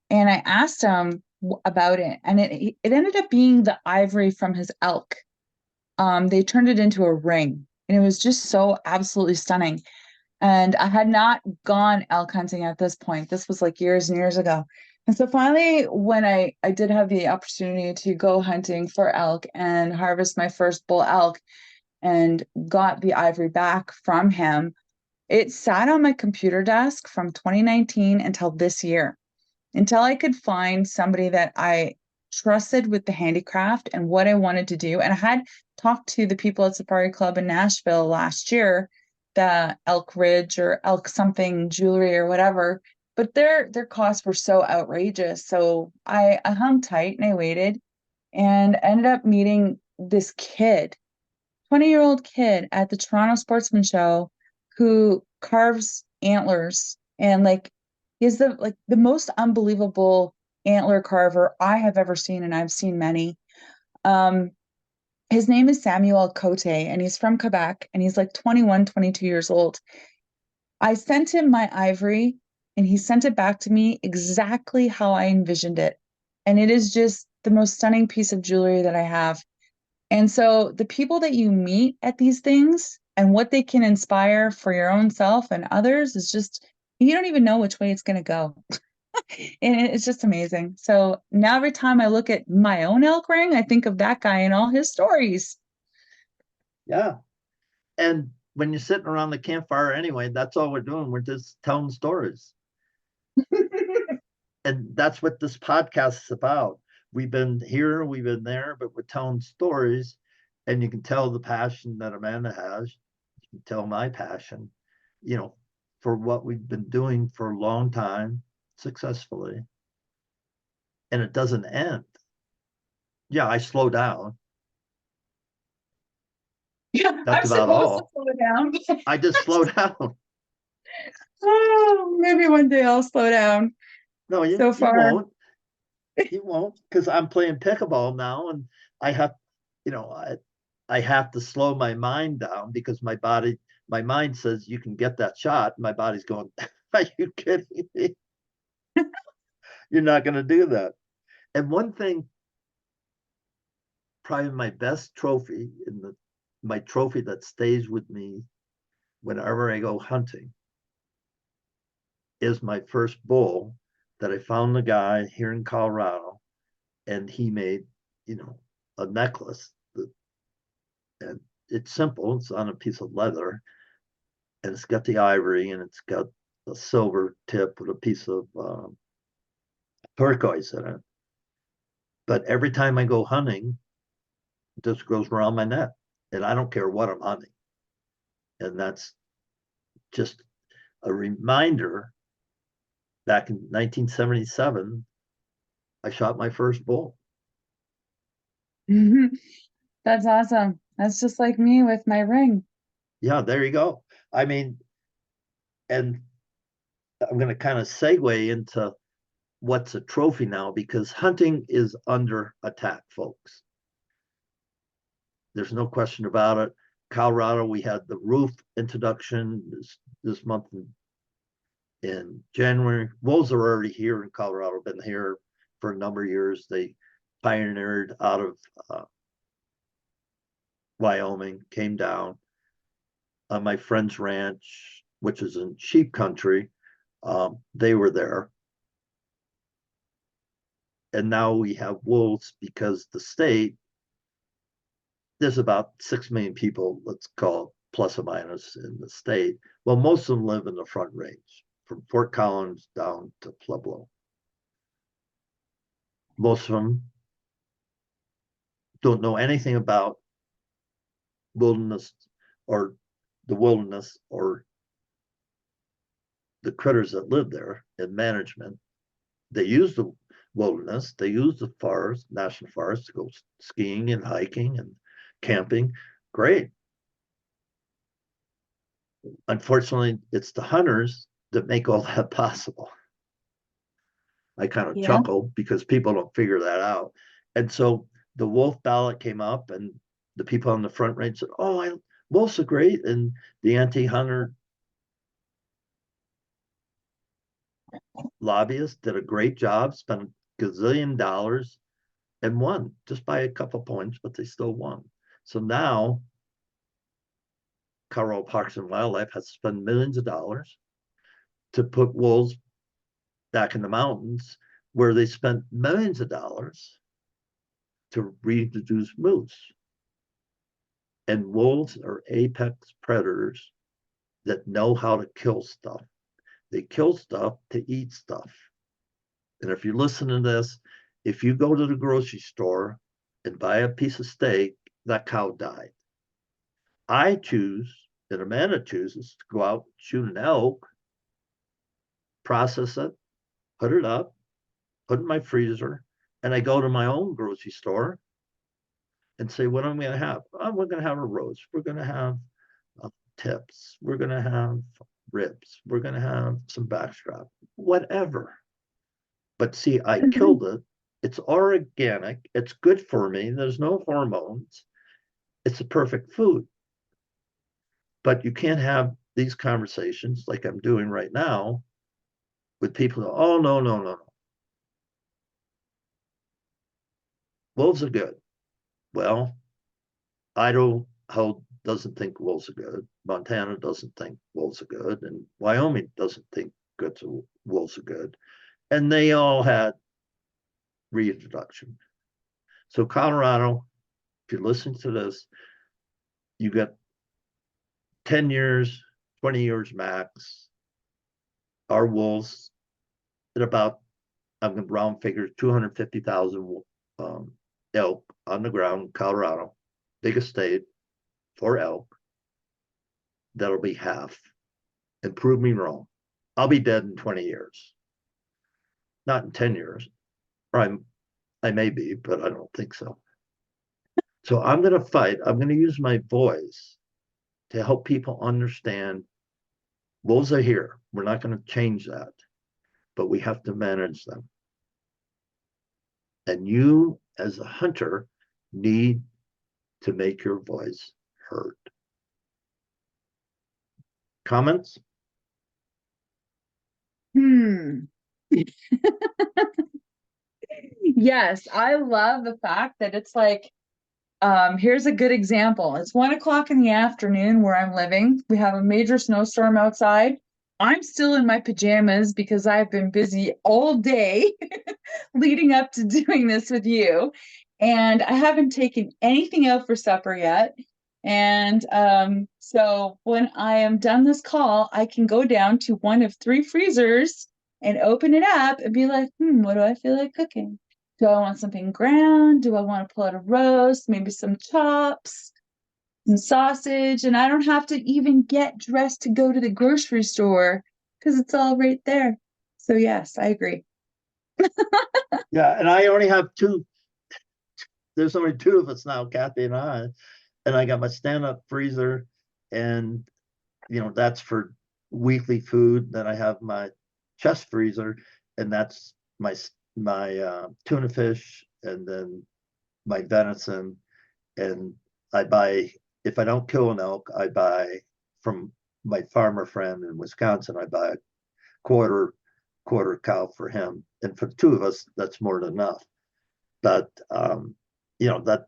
And I asked him about it, and it ended up being the ivory from his elk. They turned it into a ring, and it was just so absolutely stunning. And I had not gone elk hunting at this point. This was like years and years ago. And so finally, when I did have the opportunity to go hunting for elk and harvest my first bull elk and got the ivory back from him, it sat on my computer desk from 2019 until this year, until I could find somebody that I trusted with the handicraft and what I wanted to do. And I had talked to the people at Safari Club in Nashville last year, the Elk Ridge or Elk something jewelry or whatever, but their costs were so outrageous. So I hung tight and I waited and ended up meeting this kid, 20-year-old kid at the Toronto Sportsman Show who carves antlers and like he's the most unbelievable antler carver I have ever seen, and I've seen many. Um, his name is Samuel Cote, and he's from Quebec, and he's like 21, 22 years old. I sent him my ivory, and he sent it back to me exactly how I envisioned it. And it is just the most stunning piece of jewelry that I have. And so the people that you meet at these things and what they can inspire for your own self and others is just, you don't even know which way it's going to go. And it's just amazing. So now every time I look at my own elk ring, I think of that guy and all his stories. Yeah. And when you're sitting around the campfire anyway, that's all we're doing. We're just telling stories. And that's what this podcast is about. We've been here, we've been there, but we're telling stories. And you can tell the passion that Amanda has. You can tell my passion, you know, for what we've been doing for a long time successfully. And it doesn't end. Yeah, I slow down. Yeah, That's I'm about supposed to all. slow down. I just slow down. Oh, maybe one day I'll slow down. No, you So you far. won't. You won't, because I'm playing pickleball now, and I have, you know, I have to slow my mind down because my mind says you can get that shot. My body's going, are you kidding me? You're not going to do that. And one thing, probably my best trophy my trophy that stays with me whenever I go hunting is my first bull that I found the guy here in Colorado, and he made, a necklace and it's simple. It's on a piece of leather, and it's got the ivory, and it's got a silver tip with a piece of turquoise in it. But every time I go hunting, it just goes around my neck, and I don't care what I'm hunting. And that's just a reminder. Back in 1977, I shot my first bull. That's awesome. That's just like me with my ring. Yeah, there you go. I mean, and I'm going to kind of segue into what's a trophy now, because hunting is under attack, folks. There's no question about it. Colorado, we had the roof introduction this month in January. Wolves are already here in Colorado, been here for a number of years. They pioneered out of Wyoming, came down on my friend's ranch, which is in sheep country. They were there. And now we have wolves because the state, there's about 6 million people, let's call it plus or minus, in the state. Well, most of them live in the Front Range, from Fort Collins down to Pueblo. Most of them don't know anything about wilderness or the wilderness or the critters that live there in management. They use the wilderness, they use the forest, national forest, to go skiing and hiking and camping. Great. Unfortunately, it's the hunters that make all that possible. I kind of Yeah. chuckle because people don't figure that out. And so the wolf ballot came up, and the people on the front range said, "Oh, wolves are great." And the anti-hunter lobbyists did a great job, spent a gazillion dollars, and won just by a couple points, but they still won. So now Colorado Parks and Wildlife has to spend millions of dollars to put wolves back in the mountains, where they spent millions of dollars to reintroduce moose. And wolves are apex predators that know how to kill stuff. They kill stuff to eat stuff. And if you listen to this, if you go to the grocery store and buy a piece of steak, that cow died. I choose, and Amanda chooses, to go out, shoot an elk, process it, put it up, put it in my freezer, and I go to my own grocery store and say, what am I going to have? Oh, we're going to have a roast. We're going to have tips. We're going to have ribs. We're going to have some backstrap, whatever. But see, I killed it. It's organic. It's good for me. There's no hormones. It's a perfect food. But you can't have these conversations like I'm doing right now with people who, oh, no, no, no, no. Wolves are good. Well, Idaho doesn't think wolves are good. Montana doesn't think wolves are good. And Wyoming doesn't think wolves are good. And they all had reintroduction. So Colorado, if you listen to this, you get 10 years, 20 years max. Our wolves at about, I'm going to round figures, 250,000 elk on the ground in Colorado, biggest state for elk. That'll be half. And prove me wrong. I'll be dead in 20 years. Not in 10 years. Or I may be, but I don't think so. So I'm going to fight. I'm going to use my voice to help people understand wolves are here. We're not going to change that, but we have to manage them. And you, as a hunter, need to make your voice heard. Comments? Yes, I love the fact that it's like, here's a good example. It's 1 o'clock in the afternoon where I'm living. We have a major snowstorm outside. I'm still in my pajamas because I've been busy all day leading up to doing this with you. And I haven't taken anything out for supper yet. And so when I am done this call, I can go down to one of 3 freezers and open it up and be like, what do I feel like cooking? Do I want something ground? Do I want to pull out a roast? Maybe some chops, some sausage? And I don't have to even get dressed to go to the grocery store because it's all right there. So yes, I agree. Yeah, and I only have 2. There's only 2 of us now, Kathy and I. And I got my stand-up freezer, and that's for weekly food. Then I have my chest freezer, and that's my tuna fish, and then my venison. And I buy, if I don't kill an elk, I buy from my farmer friend in Wisconsin. I buy a quarter cow for him, and for the 2 of us, that's more than enough. But that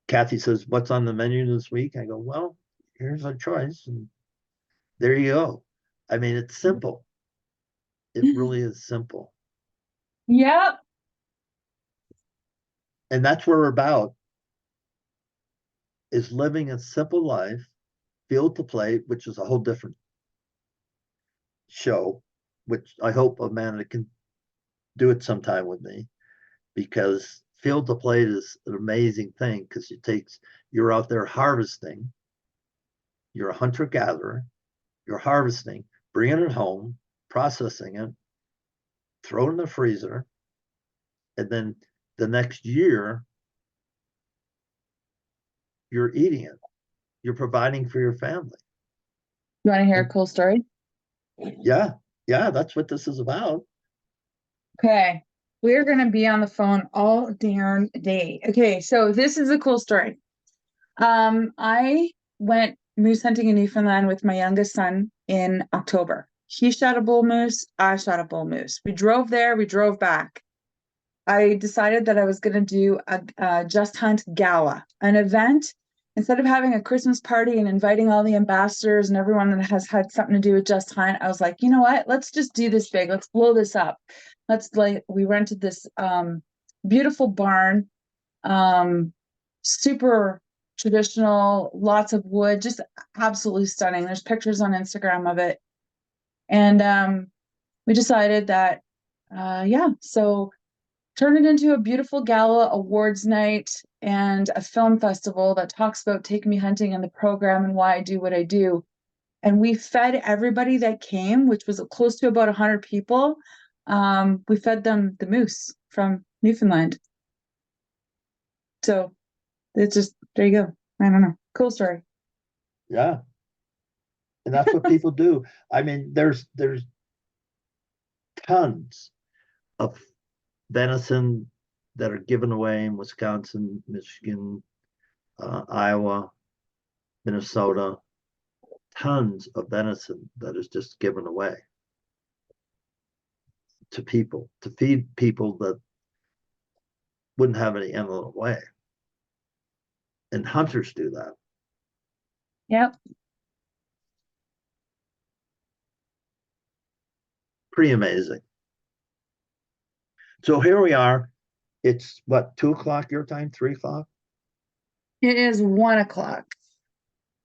Kathy says, "What's on the menu this week?" I go, "Well, here's our choice, and there you go." I mean, it's simple. It really is simple. Yep. And that's what we're about, is living a simple life, field to plate, which is a whole different show, which I hope Amanda can do it sometime with me, because field to plate is an amazing thing, because you're out there harvesting You're a hunter-gatherer. You're harvesting, bringing it home, processing it, throw it in the freezer, and then the next year, you're eating it. You're providing for your family. You want to hear a And cool story? yeah, that's what this is about. Okay. We're going to be on the phone all darn day. Okay. So this is a cool story. I went moose hunting in Newfoundland with my youngest son in October. He shot a bull moose. I shot a bull moose. We drove there. We drove back. I decided that I was going to do a Just Hunt gala, an event. Instead of having a Christmas party and inviting all the ambassadors and everyone that has had something to do with Just Hunt, I was like, you know what? Let's just do this big. Let's blow this up. We rented this beautiful barn, super traditional, lots of wood, just absolutely stunning. There's pictures on Instagram of it. And we decided that, so turn it into a beautiful gala awards night and a film festival that talks about Take Me Hunting and the program and why I do what I do. And we fed everybody that came, which was close to about 100 people. We fed them the moose from Newfoundland. So it's just, there you go. I don't know. Cool story. Yeah. And that's what people do. I mean, there's tons of venison that are given away in Wisconsin, Michigan, Iowa, Minnesota. Tons of venison that is just given away to people, to feed people that wouldn't have any end of the way. And hunters do that. Yep. Pretty amazing. So here we are. It's what, 2 o'clock your time, 3 o'clock? It is 1 o'clock.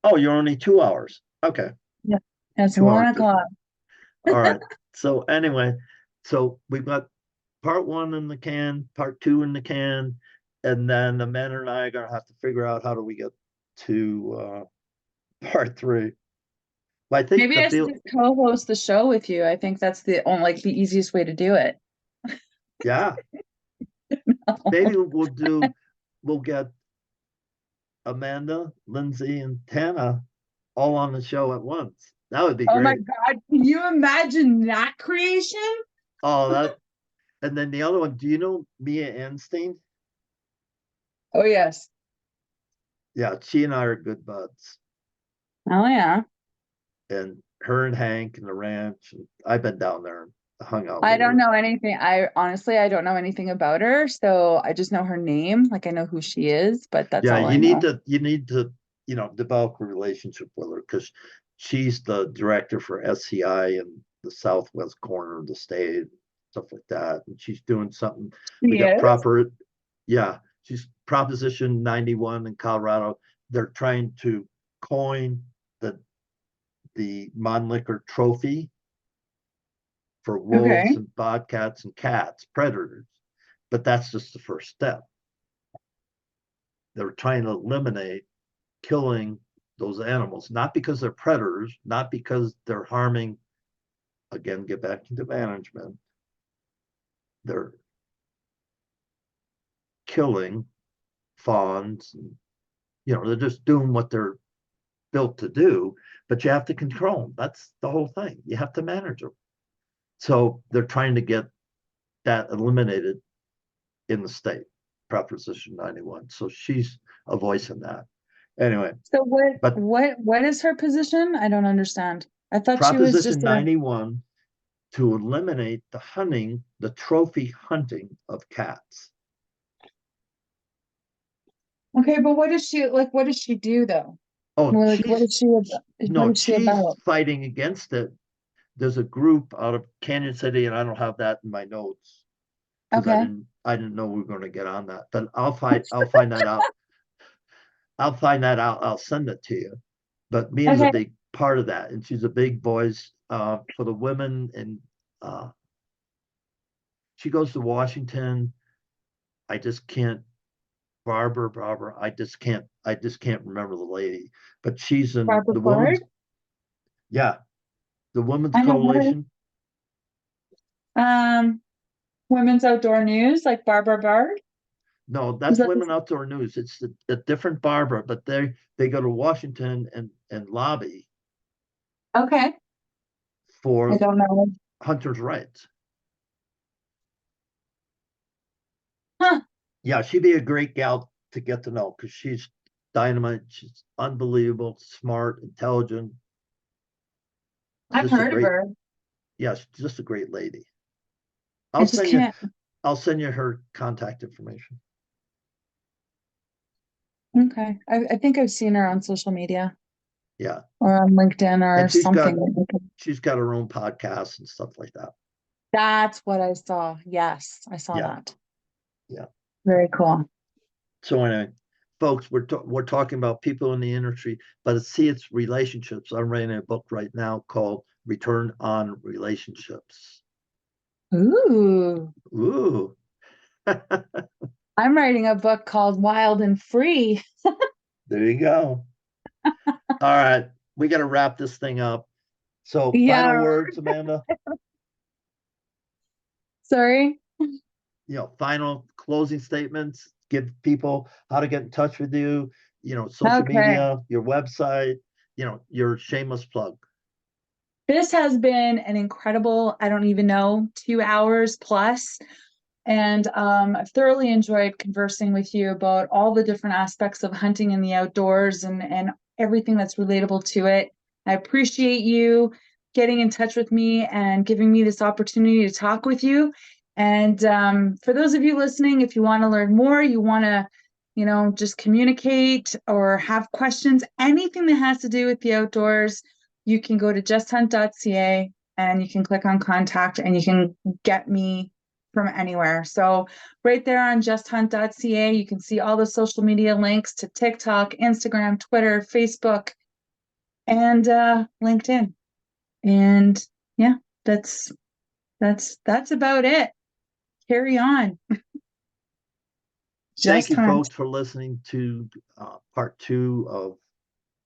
Oh, you're only 2 hours. Okay. Yeah. It's 2 hours 1 o'clock. All right. So anyway, so we've got part one in the can, part two in the can, and then Amanda and I are gonna have to figure out how do we get to part three. But I think Maybe the I should deal, just co-host the show with you. I think that's the only, like, the easiest way to do it. yeah, maybe we'll get Amanda, Lindsay, and Tana all on the show at once. That would be Oh my great. God, can you imagine that creation? Oh, that, and then the other one, do you know Mia Anstein? Oh yes. Yeah, she and I are good buds. Oh yeah. And her and Hank and the ranch, and I've been down there and hung out I with don't her. know anything. I honestly, I don't know anything about her, so I just know her name. Like I know who she is, but that's Yeah, all I know. you need to, develop a relationship with her because she's the director for SCI in the southwest corner of the state, stuff like that. And she's doing something. We She got is? proper, yeah, she's Proposition 91 in Colorado. They're trying to coin the Monlicker Trophy for wolves Okay. and bobcats and cats, predators. But that's just the first step. They're trying to eliminate killing those animals, not because they're predators, not because they're harming, again, get back into management. They're killing fawns, and, they're just doing what they're built to do, but you have to control them. That's the whole thing. You have to manage them. So they're trying to get that eliminated in the state, Proposition 91. So she's a voice in that. Anyway, So but what is her position? I don't understand. I thought she was Proposition just a 91 to eliminate the trophy hunting of cats. okay, but what does she like? What does she do though? Oh, More like what is she about? What no, is she she's about? fighting against it. There's a group out of Canyon City, and I don't have that in my notes because Okay. I didn't know we were going to get on that. But I'll find that out. I'll find that out. I'll send it to you. But Mia's a Okay. big part of that, and she's a big voice for the women. And she goes to Washington. I just can't, Barbara. I just can't. I just can't remember the lady, but she's in Barbara the Ford? woman's, yeah, the Women's I know her. Coalition. Women's Outdoor News, like Barbara Bard. No, Is that's that Women Outdoor News. It's a different Barbara, but they go to Washington and lobby okay? I for don't know. hunters' rights. Huh. Yeah, she'd be a great gal to get to know because she's dynamite. She's unbelievable, smart, intelligent. I've Just a heard of great, her. yeah, she's just a great lady. I I'll just send you, can't. I'll send you her contact information. Okay. I think I've seen her on social media Yeah, or on LinkedIn or and something. she's got her own podcast and stuff like that. That's what I saw. Yes, I saw Yeah, that. yeah. Very cool. So anyway, folks, we're talking about people in the industry, but it's relationships. I'm writing a book right now called Return on Relationships. Ooh. Ooh. I'm writing a book called Wild and Free. There you go. All right, we got to wrap this thing up. So, final Yeah. words, Amanda. Sorry. Final closing statements. Give people how to get in touch with you. Social Okay. media, your website. Your shameless plug. This has been an incredible, I don't even know, 2 hours plus. And I've thoroughly enjoyed conversing with you about all the different aspects of hunting in the outdoors and everything that's relatable to it. I appreciate you getting in touch with me and giving me this opportunity to talk with you. And for those of you listening, if you want to learn more, you want to, just communicate or have questions, anything that has to do with the outdoors, you can go to justhunt.ca and you can click on contact and you can get me from anywhere. So right there on justhunt.ca, you can see all the social media links to TikTok, Instagram, Twitter, Facebook, and LinkedIn. And yeah, that's about it. Carry on. Thank Just you, hunt. folks, for listening to part 2 of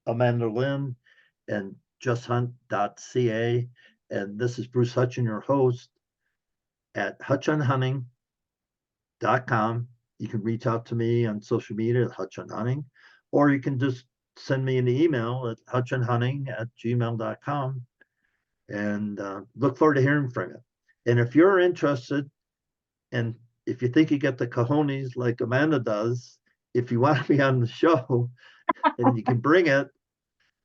Amanda Lynn and justhunt.ca. And this is Bruce Hutchin, your host at hutchonhunting.com. You can reach out to me on social media at hutchonhunting, or you can just send me an email at hutchonhunting@gmail.com, and look forward to hearing from you. And if you're interested, and if you think you get the cojones like Amanda does, if you want to be on the show and you can bring it,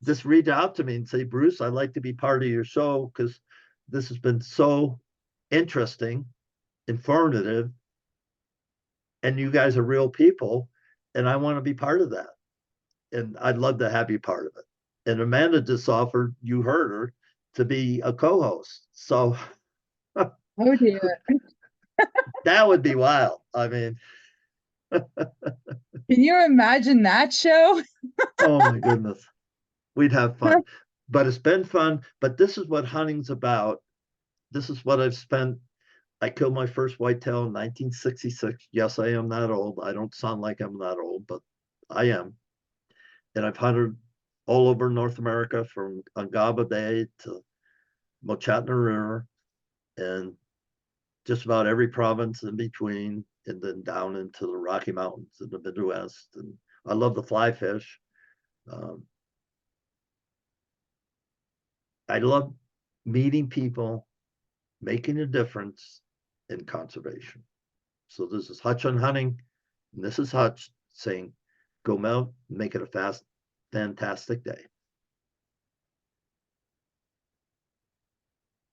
just reach out to me and say, Bruce, I'd like to be part of your show because this has been so interesting, informative, and you guys are real people, and I want to be part of that. And I'd love to have you part of it. And Amanda just offered, you heard her, to be a co-host. So Oh dear. that would be wild. I mean, Can you imagine that show? oh my goodness. We'd have fun. But it's been fun. But this is what hunting's about. This is what I've spent. I killed my first whitetail in 1966. Yes, I am that old. I don't sound like I'm that old, but I am. And I've hunted all over North America from Ungava Bay to Mochatna River and just about every province in between, and then down into the Rocky Mountains in the Midwest. And I love the fly fish. Um, I love meeting people, making a difference in conservation. So this is Hutch on Hunting, and this is Hutch saying, go out, make it a fantastic day.